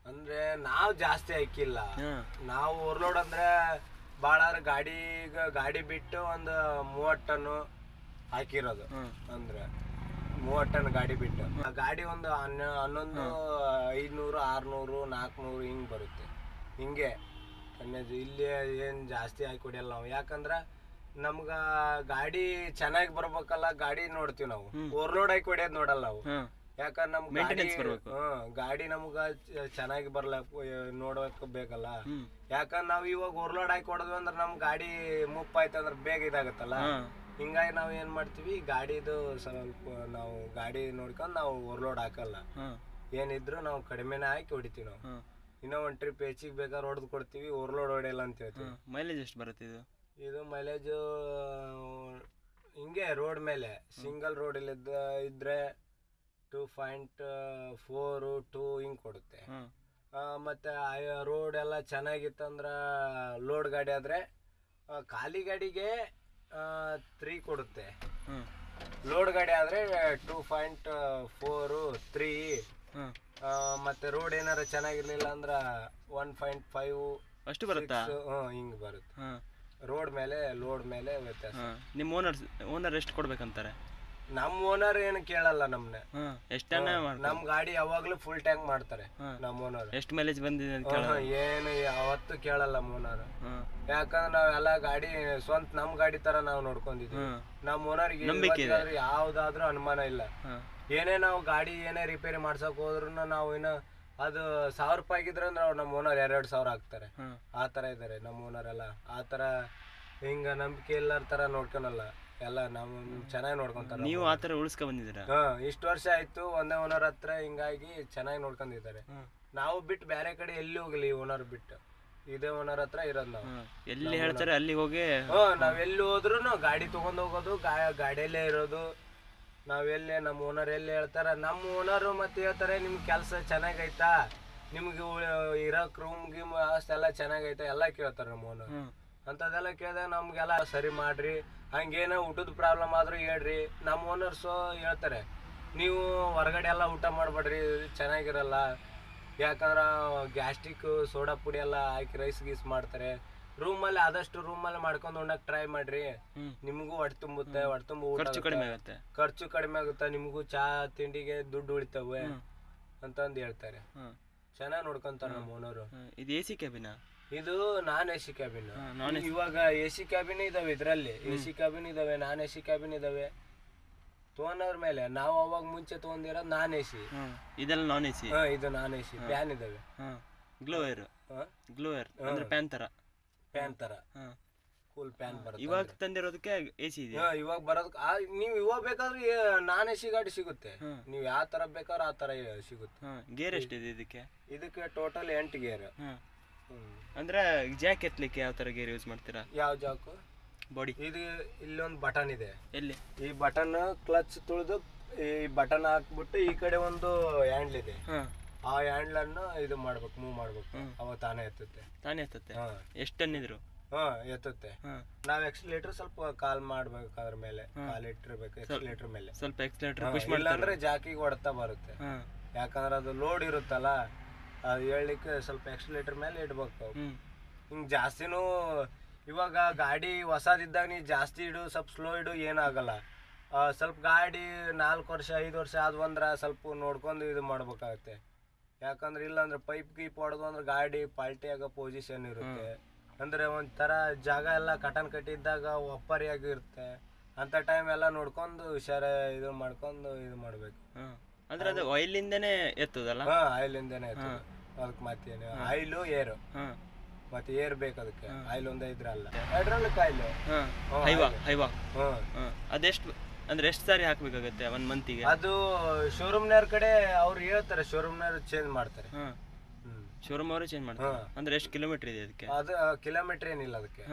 ಅಂದ್ರೆ ನಾವು ಜಾಸ್ತಿ ಹಾಕಿಲ್ಲ. ನಾವು ಓವರ್ಲೋಡ್ ಅಂದ್ರೆ ಭಾಳ ಗಾಡಿ ಬಿಟ್ಟು ಒಂದು 30 ಟನ್ ಹಾಕಿರೋದು. ಅಂದ್ರೆ 30 ಟನ್ ಗಾಡಿ ಬಿಟ್ಟು ಆ ಗಾಡಿ ಒಂದು 11 500 600 400 ಹಿಂಗ್ ಬರುತ್ತೆ. ಹಿಂಗೆ ಇಲ್ಲಿ ಏನ್ ಜಾಸ್ತಿ ಹಾಕಿ ಹೊಡಿಯಲ್ಲ ನಾವು, ಯಾಕಂದ್ರ ನಮ್ಗ ಗಾಡಿ ಚೆನ್ನಾಗಿ ಬರ್ಬೇಕಲ್ಲ, ಗಾಡಿ ನೋಡ್ತೀವಿ ನಾವು. ಓವರ್ಲೋಡ್ ಹಾಕಿ ಹೊಡಿಯೋದ್ ನೋಡಲ್ಲ ನಾವು, ಯಾಕಂದ್ರೆ ನಮ್ ಗಾಡಿ ನಮ್ಗ ಚೆನ್ನಾಗಿ ನೋಡಕ್ ಬೇಕಲ್ಲ. ಯಾಕಂದ್ರೆ ನಾವ್ ಇವಾಗ ಓವರ್ಲೋಡ್ ಹಾಕಿ ಹೊಡೆದ್ವಿ ಅಂದ್ರೆ ನಮ್ ಗಾಡಿ ಮುಪ್ಪಾಯ್ತಂದ್ರ ಬೇಗ ಇದಾಗತ್ತಲ್ಲ. ಹಿಂಗಾಗಿ ನಾವ್ ಏನ್ ಮಾಡ್ತೀವಿ, ಗಾಡಿದು ಸ್ವಲ್ಪ ನಾವು ಗಾಡಿ ನೋಡ್ಕೊಂಡ್ ನಾವು ಓವರ್ಲೋಡ್ ಹಾಕಲ್ಲ. ಏನಿದ್ರು ನಾವು ಕಡಿಮೆನೆ ಹಾಕಿ ಹೊಡಿತೀವಿ. ನಾವು ಇನ್ನೂ ಒಂದ್ ಟ್ರಿಪ್ ಹೆಚ್ಚಿಗೆ ಬೇಕಾದ್ರೆ ಹೊಡೆದು ಕೊಡ್ತೀವಿ, ಓವರ್ಲೋಡ್ ಹೊಡೆಯಲ್ಲ ಅಂತ ಹೇಳ್ತೀವಿ. ಮೈಲೇಜ್ ಎಷ್ಟು ಬರುತ್ತೆ ಇದು ಮೈಲೇಜು ಹಿಂಗೆ ರೋಡ್ ಮೇಲೆ ಸಿಂಗಲ್ ರೋಡ್ ಇದ್ರೆ 2.4 2 ಹಿಂಗ್ ಕೊಡುತ್ತೆ. ಮತ್ತೆ ರೋಡ್ ಎಲ್ಲ ಚೆನ್ನಾಗಿತ್ತಂದ್ರ ಲೋಡ್ ಗಾಡಿ ಆದ್ರೆ ಖಾಲಿ ಗಾಡಿಗೆ 3 ಕೊಡುತ್ತೆ. ಲೋಡ್ ಗಾಡಿ ಆದ್ರೆ 2.4 3. ಮತ್ತೆ ರೋಡ್ ಏನಾರ ಚೆನ್ನಾಗಿರ್ಲಿಲ್ಲ ಅಂದ್ರ 1.5 ಅಷ್ಟು ಬರುತ್ತಾ? ಹಿಂಗ್ ಬರುತ್ತೆ. ರೋಡ್ ಮೇಲೆ ಲೋಡ್ ಮೇಲೆ ವ್ಯತ್ಯಾಸ. ನಿಮ್ಮ ಓನರ್ ಎಷ್ಟು ಕೊಡ್ಬೇಕಂತಾರೆ? ನಮ್ ಓನರ್ ಏನು ಕೇಳಲ್ಲ ನಮ್ನೆ. ನಮ್ ಗಾಡಿ ಯಾವಾಗ್ಲೂ ಫುಲ್ ಟ್ಯಾಂಕ್ ಮಾಡ್ತಾರೆ ನಮ್ ಓನರ್. ಎಷ್ಟು ಮೈಲೇಜ್ ಬಂದಿದೆ ಏನು ಯಾವತ್ತು ಕೇಳಲ್ಲ ಓನರ್, ಯಾಕಂದ್ರೆ ನಾವೆಲ್ಲ ಗಾಡಿ ಸ್ವಂತ ನಮ್ ಗಾಡಿ ತರ ನಾವ್ ನೋಡ್ಕೊಂಡಿದ್ವಿ. ನಮ್ ಓನರ್ಗೆ ಯಾವ್ದಾದ್ರೂ ಅನುಮಾನ ಇಲ್ಲ. ಏನೇ ನಾವು ಗಾಡಿ ಏನೇ ರಿಪೇರಿ ಮಾಡ್ಸಕ್ ಹೋದ್ರು ನಾವು ಇನ್ನ ಅದು 1,000 ರೂಪಾಯಿ ಆಗಿದ್ರೆ ಅಂದ್ರೆ ಅವ್ರು ನಮ್ಮ ಓನರ್ 2,000 ಹಾಕ್ತಾರೆ. ಆ ತರ ಇದಾರೆ ನಮ್ಮ ಓನರ್ ಎಲ್ಲ. ಆ ತರ ಹಿಂಗ ನಂಬಿಕೆ ಎಲ್ಲರ ತರ ನೋಡ್ಕೊಳಲ್ಲ, ಎಲ್ಲ ನಮ್ ಚೆನ್ನಾಗಿ ನೋಡ್ಕೊಂತಾರ. ನೀವು ಆ ತರ ಉಳಿಸ್ಕೊಂಡ್ ಬಂದಿದ್ದೀರಾ? ಇಷ್ಟು ವರ್ಷ ಆಯ್ತು ಒಂದೇ ಓನರ್ ಹತ್ರ, ಹಿಂಗಾಗಿ ಚೆನ್ನಾಗಿ ನೋಡ್ಕೊಂಡಿದ್ದಾರೆ. ನಾವು ಬಿಟ್ಟು ಬೇರೆ ಕಡೆ ಎಲ್ಲಿ ಹೋಗ್ಲಿ, ಓನರ್ ಬಿಟ್ಟು ಇದೇ ಓನರ್ ಹತ್ರ ಇರೋದು ನಾವು. ಎಲ್ಲಿ ಹೇಳ್ತಾರೆ ಅಲ್ಲಿ ಹೋಗಿ ನಾವ್ ಎಲ್ಲಿ ಹೋದ್ರು ಗಾಡಿ ತಗೊಂಡ್ ಹೋಗೋದು, ಗಾಡಿಯಲ್ಲೇ ಇರೋದು. ನಾವೆಲ್ಲೇ ನಮ್ಮ ಓನರ್ ಎಲ್ಲಿ ಹೇಳ್ತಾರ, ನಮ್ಮ ಓನರು ಮತ್ತೆ ಹೇಳ್ತಾರೆ ನಿಮ್ ಕೆಲಸ ಚೆನ್ನಾಗೈತಾ, ನಿಮ್ಗೆ ಇರೋಕ್ ರೂಮ್ ಗಿಮ್ ಅಷ್ಟೆಲ್ಲ ಚೆನ್ನಾಗೈತಾ ಎಲ್ಲ ಕೇಳ್ತಾರೆ ನಮ್ಮ ಓನರ್. ಅಂತದೆಲ್ಲ ಕೇಳಿದಾಗ ನಮ್ಗೆಲ್ಲ ಸರಿ ಮಾಡ್ರಿ, ಹಂಗೇನೋ ಊಟದ ಪ್ರಾಬ್ಲಮ್ ಆದ್ರೂ ಹೇಳ್ರಿ. ನಮ್ಮ ಓನರ್ಸು ಹೇಳ್ತಾರೆ ನೀವು ಹೊರಗಡೆ ಎಲ್ಲ ಊಟ ಮಾಡ್ಬೇಡ್ರಿ, ಚೆನ್ನಾಗಿರಲ್ಲ. ಯಾಕಂದ್ರ ಗ್ಯಾಸ್ಟ್ರಿಕ್ ಸೋಡಾ ಪುಡಿ ಎಲ್ಲ ಹಾಕಿ ರೈಸ್ ಗೀಸ್ ಮಾಡ್ತಾರೆ. ರೂಮಲ್ಲಿ ಆದಷ್ಟು ರೂಮಲ್ಲಿ ಮಾಡ್ಕೊಂಡು ಉಣ್ಣಕ್ ಟ್ರೈ ಮಾಡ್ರಿ, ನಿಮಗೂ ಹೊಟ್ಟೆ ತುಂಬುತ್ತೆ. ಹೊಟ್ಟೆ ತುಂಬ ಖರ್ಚು ಕಡಿಮೆ ಆಗುತ್ತೆ, ನಿಮಗೂ ಚಾ ತಿಂಡಿಗೆ ದುಡ್ಡು ಉಳಿತವೆ ಅಂತಂದು ಹೇಳ್ತಾರೆ. ಚೆನ್ನಾಗಿ ನೋಡ್ಕೊಂತಾರ ನಮ್ಮ ಓನರು. ಇದು AC ಕ್ಯಾಬಿನಾ? ಇದು ನಾನ್ AC ಕ್ಯಾಬಿನ್. ಇವಾಗ AC ಕ್ಯಾಬಿನ್ ಇದಾವೆ, ಇದ್ರಲ್ಲಿ AC ಕ್ಯಾಬಿನ್ ಇದಾವೆ, ನಾನ್ AC ಕ್ಯಾಬಿನ್ ಇದಾವೆ. ತೊಗೊಂಡ್ರ ಮೇಲೆ ನಾವು ಅವಾಗ ಮುಂಚೆ ತೊಗೊಂಡಿರೋದು ನಾನ್ AC. ಇದೆಲ್ಲ ನಾನ್ AC? ಇದು ನಾನ್ AC. ಫ್ಯಾನ್ ಇದಾವೆ, ಗ್ಲೋವೇರ್ ಅಂದ್ರೆ ಫ್ಯಾನ್ ತರ ಕೂಲ್ ಫ್ಯಾನ್ ಬರುತ್ತೆ. ಇವಾಗ ತಂದಿರೋದಕ್ಕೆ AC ಇದೆ. ಇವಾಗ ಬರೋದಕ್ಕೆ ನೀವು ಇವಾಗ ಬೇಕಾದ್ರೆ ನಾನ್ AC ಗಾಡಿ ಸಿಗುತ್ತೆ, ನೀವು ಯಾವ ತರ ಬೇಕಾದ್ರೆ ಆ ತರ ಸಿಗುತ್ತೆ. ಗೇರ್ ಎಷ್ಟಿದೆ ಇದಕ್ಕೆ? ಇದಕ್ಕೆ ಟೋಟಲ್ 8 ಗೇರ್. ಅಂದ್ರೆ ಜಾಕ್ ಎತ್ತಲಿಕ್ಕೆ ಯಾವ ತರ ಗೇರ್ ಯೂಸ್ ಮಾಡ್ತೀರಾ? ಯಾವ ಜಾಕು? ಬಾಡಿ ಇದು ಇಲ್ಲೊಂದು ಬಟನ್ ಇದೆ. ಎಲ್ಲಿ? ಈ ಬಟನ್ ಕ್ಲಚ್ ತುಳಿದು ಈ ಬಟನ್ ಹಾಕ್ಬಿಟ್ಟು ಈ ಕಡೆ ಒಂದು ಹ್ಯಾಂಡ್ಲ್ ಇದೆ. ಆ ಹ್ಯಾಂಡ್ಲ್ ಅನ್ನು ಇದು ಮಾಡ್ಬೇಕು, ಮೂವ್ ಮಾಡ್ಬೇಕು, ಅವಾಗ ತಾನೇ ಎತ್ತುತ್ತೆ. ಎಷ್ಟು ಟನ್ ಇದ್ರು ಎತ್ತುತ್ತೆ. ನಾವ್ ಎಕ್ಸಿಲೇಟರ್ ಸ್ವಲ್ಪ ಕಾಲ್ ಮಾಡ್ಬೇಕು, ಅದ್ರ ಮೇಲೆ ಕಾಲ್ ಇಟ್ಟಿರ್ಬೇಕು. ಎಕ್ಸಿಲೇಟರ್ ಮೇಲೆ ಸ್ವಲ್ಪ ಎಕ್ಸಿಲೇಟರ್ ಇಲ್ಲ ಅಂದ್ರೆ ಜಾಕಿಗೆ ಹೊಡ್ತಾ ಬರುತ್ತೆ. ಯಾಕಂದ್ರೆ ಅದು ಲೋಡ್ ಇರುತ್ತಲ್ಲ, ಅದು ಹೇಳಲಿಕ್ಕೆ ಸ್ವಲ್ಪ ಎಕ್ಸಿಲೇಟರ್ ಮೇಲೆ ಇಡ್ಬೇಕು. ಹಿಂಗ್ ಜಾಸ್ತಿನೂ ಇವಾಗ ಗಾಡಿ ಹೊಸದಿದ್ದಾಗ ನೀ ಜಾಸ್ತಿ ಇಡು, ಸ್ವಲ್ಪ ಸ್ಲೋ ಇಡು, ಏನಾಗಲ್ಲ. ಸ್ವಲ್ಪ ಗಾಡಿ 4 ವರ್ಷ 5 ವರ್ಷ ಆದ್ವಂದ್ರ ಸ್ವಲ್ಪ ನೋಡ್ಕೊಂಡು ಇದು ಮಾಡ್ಬೇಕಾಗತ್ತೆ. ಯಾಕಂದ್ರೆ ಇಲ್ಲಾಂದ್ರೆ ಪೈಪ್ ಗೀಪ್ ಹೊಡೆದು ಅಂದ್ರೆ ಗಾಡಿ ಪಾಲ್ಟಿ ಆಗೋ ಪೊಸಿಷನ್ ಇರುತ್ತೆ. ಅಂದ್ರೆ ಒಂಥರ ಜಾಗ ಎಲ್ಲ ಕಟನ್ ಕಟ್ಟಿದ್ದಾಗ ಒಪ್ಪರಿಯಾಗಿರುತ್ತೆ. ಅಂತ ಟೈಮ್ ಎಲ್ಲ ನೋಡ್ಕೊಂಡು ಹುಷಾರ ಇದು ಮಾಡ್ಕೊಂಡು ಇದು ಮಾಡ್ಬೇಕು. ಅಂದ್ರೆ ಅದು ಆಯಿಲ್ ಇಂದನೇ ಎತ್ತದಲ್ಲ? ಆಯಿಲ್ ಇಂದನೇ ಎತ್ತದ. ಅದಕ್ಕೆ ಮತ್ತೇನು ಆಯಿಲು ಏರು ಮತ್ತೆ ಏರ್ ಬೇಕು. ಅದಕ್ಕೆ ಆಯಿಲ್ ಒಂದೇ ಇದ್ರಲ್ಲ, ಹೈಡ್ರಾಲಿಕ್ ಆಯಿಲ್. ಅದೆಷ್ಟು ಅಂದ್ರೆ ಎಷ್ಟು ಸಾರಿ ಹಾಕ್ಬೇಕಾಗತ್ತೆ ಒಂದ್ ಮಂತಿಗೆ? ಅದು ಶೋರೂಮ್ನವ್ರ ಕಡೆ ಅವ್ರು ಹೇಳ್ತಾರೆ, ಶೋರೂಮ್ನವ್ರು ಚೇಂಜ್ ಮಾಡ್ತಾರೆ. ಶೋರೂಮ್ ಅವರು ಚೇಂಜ್ ಮಾಡ್ತಾರೆ. ಅಂದ್ರೆ ಎಷ್ಟು ಕಿಲೋಮೀಟರ್ ಇದೆ ಅದಕ್ಕೆ? ಅದು ಕಿಲೋಮೀಟರ್ ಏನಿಲ್ಲ, ಅದಕ್ಕೆ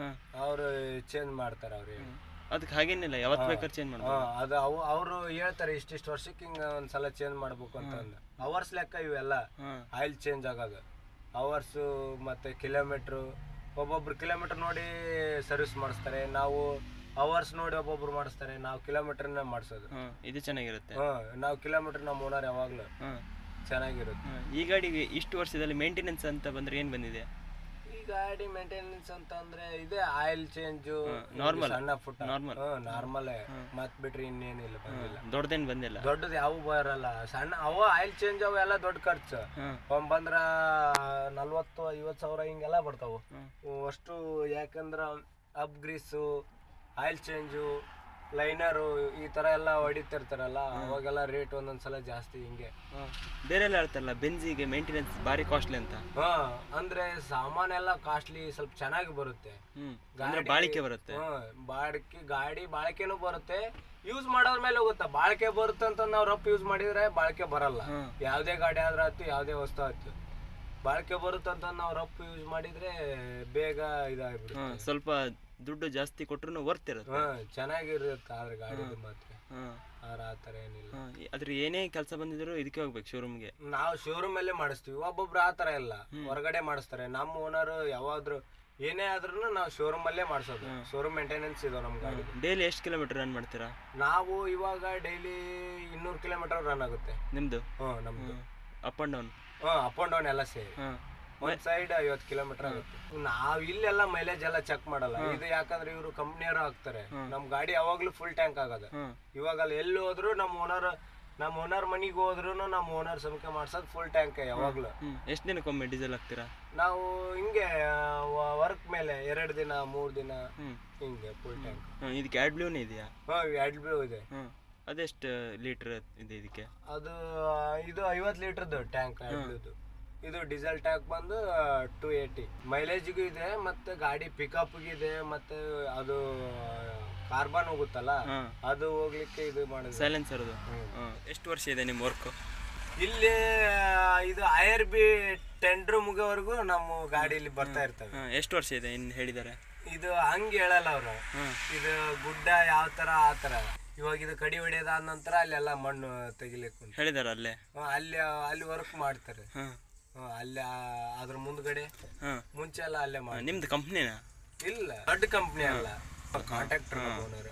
ಅವ್ರು ಚೇಂಜ್ ಮಾಡ್ತಾರೆ. ಅವ್ರು ಅದಕ್ಕೆ ಹಾಗೇನಿಲ್ಲ, ಯಾವತ್ತು ಬೇಕಾದ್ರೆ ಚೇಂಜ್ ಮಾಡ್ತಾರೆ. ಅದು ಅವರು ಹೇಳ್ತಾರೆ ಇಷ್ಟಿಷ್ಟು ವರ್ಷಕ್ಕೆ ಹಿಂಗ ಒಂದ್ಸಲ ಚೇಂಜ್ ಮಾಡ್ಬೇಕು ಅಂತಂದು. ಅವರ್ಸ್ ಲೆಕ್ಕ ಇವೆಲ್ಲ ಆಯಿಲ್ ಚೇಂಜ್ ಆಗೋದು, ಅವರ್ಸು ಮತ್ತೆ ಕಿಲೋಮೀಟ್ರು. ಒಬ್ಬೊಬ್ರು ಕಿಲೋಮೀಟರ್ ನೋಡಿ ಸರ್ವಿಸ್ ಮಾಡಿಸ್ತಾರೆ, ನಾವು ಅವರ್ಸ್ ನೋಡಿ ಒಬ್ಬೊಬ್ರು ಮಾಡಿಸ್ತಾರೆ, ನಾವು ಕಿಲೋಮೀಟರ್ನ ಮಾಡಿಸೋದು. ಇದು ಚೆನ್ನಾಗಿರುತ್ತೆ. ನಾವು ಕಿಲೋಮೀಟರ್ ನಮ್ಮ ಓನರ್ ಯಾವಾಗ್ಲೂ ಚೆನ್ನಾಗಿರುತ್ತೆ. ಈ ಗಾಡಿಗೆ ಇಷ್ಟು ವರ್ಷದಲ್ಲಿ ಮೇಂಟೆನೆನ್ಸ್ ಅಂತ ಬಂದ್ರೆ ಏನ್ ಬಂದಿದೆ? ಈ ಗಾಡಿ ಮೇಂಟೆನೆನ್ಸ್ ಅಂತ ಅಂದ್ರೆ ಇದೆ ಆಯಿಲ್ ಚೇಂಜು, ನಾರ್ಮಲ್, ಸಣ್ಣ ಪುಟ್ಟ ನಾರ್ಮಲ್, ಮತ್ ಬಿಟ್ರೆ ಇನ್ನೇನಿಲ್ಲ, ಬಂದಿಲ್ಲ. ದೊಡ್ಡದೇನ್ ಬಂದಿಲ್ಲ, ದೊಡ್ಡದು ಯಾವ ಬರಲ್ಲ. ಸಣ್ಣ ಅವ ಆಯಿಲ್ ಚೇಂಜ್ ಅವು ಎಲ್ಲ ದೊಡ್ಡ ಖರ್ಚು. ಬಂದ್ರ 40-50 ಸಾವಿರ ಹಿಂಗೆಲ್ಲ ಬರ್ತಾವು ಅಷ್ಟು. ಯಾಕಂದ್ರ up grease, oil change, liner ಈ ತರ ಎಲ್ಲ ಹೊಡಿತಿರ್ತಾರಲ್ಲ, ಅವಾಗೆಲ್ಲ ರೇಟ್ ಒಂದೊಂದ್ಸಲ ಜಾಸ್ತಿ. ಹಿಂಗೆ ಬೇರೆ ಎಲ್ಲ ಹೇಳ್ತಾರಲ್ಲ ಬೆಂಜಿಗೆ ಮೇಂಟೆನೆನ್ಸ್ ಬಾರಿ ಕಾಸ್ಟ್ಲಿ ಅಂತ. ಅಂದ್ರೆ ಸಾಮಾನೆಲ್ಲ ಕಾಸ್ಟ್ಲಿ, ಸ್ವಲ್ಪ ಚೆನ್ನಾಗಿ ಬರುತ್ತೆ, ಬಾಳಿಕೆ ಬರುತ್ತೆ. ಗಾಡಿ ಬಾಳಿಕೆನೂ ಬರುತ್ತೆ, ಯೂಸ್ ಮಾಡೋದ್ರ ಮೇಲೆ ಹೋಗುತ್ತೆ. ಬಾಳಿಕೆ ಬರುತ್ತೆ ಅಂತ ನಾವು ರಫ್ ಯೂಸ್ ಮಾಡಿದ್ರೆ ಬಾಳಿಕೆ ಬರಲ್ಲ. ಯಾವ್ದೇ ಗಾಡಿ ಆದ್ರೂ ಆಯ್ತು, ಯಾವ್ದೇ ವಸ್ತು ಆಯ್ತು, ಬಾಳಿಕೆ ಬರುತ್ತೆ ಅಂತ ನಾವು ರಫ್ ಯೂಸ್ ಮಾಡಿದ್ರೆ ಬೇಗ ಇದಾಗ್ಬಿಡುತ್ತೆ. ಸ್ವಲ್ಪ ದುಡ್ಡು ಜಾಸ್ತಿ ಕೊಟ್ರು ವರ್ತ್ ಇರುತ್ತೆ, ಚೆನ್ನಾಗಿರುತ್ತೆ. ಆದ್ರೆ ಗಾಡಿ ಮಾತ್ರ ಆತರ ಏನಿಲ್ಲ. ಅದ್ರ ಏನೇ ಕೆಲಸ ಬಂದಿದ್ರು ಇದಕ್ಕೆ ಹೋಗ್ಬೇಕು, ಶೋರೂಮ್ಗೆ. ನಾವು ಶೋರೂಮ್ ಅಲ್ಲೇ ಮಾಡಿಸ್ತೀವಿ. ಒಬ್ಬೊಬ್ರು ಆತರ ಇಲ್ಲ, ಹೊರಗಡೆ ಮಾಡಿಸ್ತಾರೆ. ನಮ್ಮ ಓನರ್ ಯಾವಾದ್ರು ಏನೇ ಆದ್ರೂ ನಾವು ಶೋರೂಮ್ ಅಲ್ಲೇ ಮಾಡಿಸೋದು. ಶೋರೂಮ್ ಮೇಂಟೆನೆನ್ಸ್ ಇದೆ ನಮ್ ಗಾಡಿ. ಡೈಲಿ ಎಷ್ಟು ಕಿಲೋಮೀಟರ್ ರನ್ ಮಾಡ್ತೀರಾ? ನಾವು ಇವಾಗ ಡೈಲಿ 200 ಕಿಲೋಮೀಟರ್ ರನ್ ಆಗುತ್ತೆ ನಿಮ್ದು. ನಮ್ದು up and down? Up and down ಎಲ್ಲ ಸೇರಿ ಒಂದ್ ಸೈಡ್ 50 ಕಿಲೋಮೀಟರ್ ಆಗುತ್ತೆ. ನಾವ್ ಇಲ್ಲೆಲ್ಲ ಮೈಲೇಜ್ ಎಲ್ಲ ಚೆಕ್ ಮಾಡಲ್ಲ. ಇದು ಯಾಕಂದ್ರೆ ಇವರು ಕಂಪ್ನಿಯವರು ಹಾಕ್ತಾರೆ. ನಮ್ ಗಾಡಿ ಯಾವಾಗ್ಲೂ ಫುಲ್ ಟ್ಯಾಂಕ್ ಆಗೋದು. ಇವಾಗ ಅಲ್ಲಿ ಎಲ್ಲಿ ಹೋದ್ರು ನಮ್ಮ ಓನರ್ ಮನಿಗೆ ಹೋದ್ರು ನಮ್ಮ ಓನರ್ ಸಮಿಕೆ ಮಾಡ್ಸೋದು ಫುಲ್ ಟ್ಯಾಂಕ್ ಯಾವಾಗ್ಲೂ. ಎಷ್ಟು ದಿನಕ್ಕೊಮ್ಮೆ ಡೀಸೆಲ್ ಹಾಕ್ತೀರಾ? ನಾವು ಹಿಂಗೆ ವರ್ಕ್ ಮೇಲೆ 2 ದಿನ 3 ದಿನ ಹಿಂಗೆ ಫುಲ್ ಟ್ಯಾಂಕ್. ಇದಕ್ಕೆ ಆಡ್ ಬ್ಲೂನೇ ಇದೆಯಾ? ಆಡ್ ಬ್ಲೂ ಇದೆ. ಅದೆಷ್ಟು ಲೀಟರ್ ಇದೆ ಇದಕ್ಕೆ? ಅದು ಇದು 50 ಲೀಟರ್ದು ಟ್ಯಾಂಕ್ ಆಡ್ ಬ್ಲೂದು. ಇದು ಡೀಸೆಲ್ ಟ್ಯಾಂಕ್ ಬಂದು 280. ಮೈಲೇಜ್ಗೂ ಇದೆ, ಮತ್ತೆ ಗಾಡಿ ಪಿಕಪ್ಗೂ ಇದೆ, ಮತ್ತೆ ಅದು ಕಾರ್ಬನ್ ಹೋಗುತ್ತಲ್ಲ ಅದು ಹೋಗ್ಲಿಕ್ಕೆ ಇದು ಮಾಡಿದೆ. ಸೈಲೆನ್ಸರ್. ಎಷ್ಟು ವರ್ಷ ಇದೆ ನಿಮ್ಮ ವರ್ಕ್ ಇಲ್ಲಿ? ಇದು IRB ಟೆಂಡರ್ ಮುಗೋವರೆಗೂ ನಮ್ಮ ಗಾಡಿ ಇಲ್ಲಿ ಬರ್ತಾ ಇರ್ತವೆ. ಎಷ್ಟು ವರ್ಷ ಇದೆ ಇನ್ನು ಹೇಳಿದ್ದಾರೆ? ಇದು ಹಂಗೆ ಹೇಳಲ್ಲ ಅವರು. ಇದು ಗುಡ್ಡ ಯಾವ ತರ ಆ ತರ. ಇವಾಗ ಇದು ಕಡಿ ಹೊಡೆಯೋದಾದ ನಂತರ ಅಲ್ಲೆಲ್ಲ ಮಣ್ಣು ತೆಗಿಲಿಕ್ಕೆ ಹೇಳಿದಾರ ಅಲ್ಲೇ? ಅಲ್ಲಿ ವರ್ಕ್ ಮಾಡ್ತಾರೆ. ಅಲ್ಲಿ ಅದ್ರ ಮುಂದ್ಗಡೆ ಮುಂಚೆ ಎಲ್ಲ ಅಲ್ಲೇ ಮಾಡಿ. ನಿಮ್ದು ಕಂಪ್ನಿನಾ? ಇಲ್ಲ, ದೊಡ್ಡ ಕಂಪ್ನಿ ಅಲ್ಲ, ಕಾಂಟ್ರಾಕ್ಟರ್ ಓನರ್.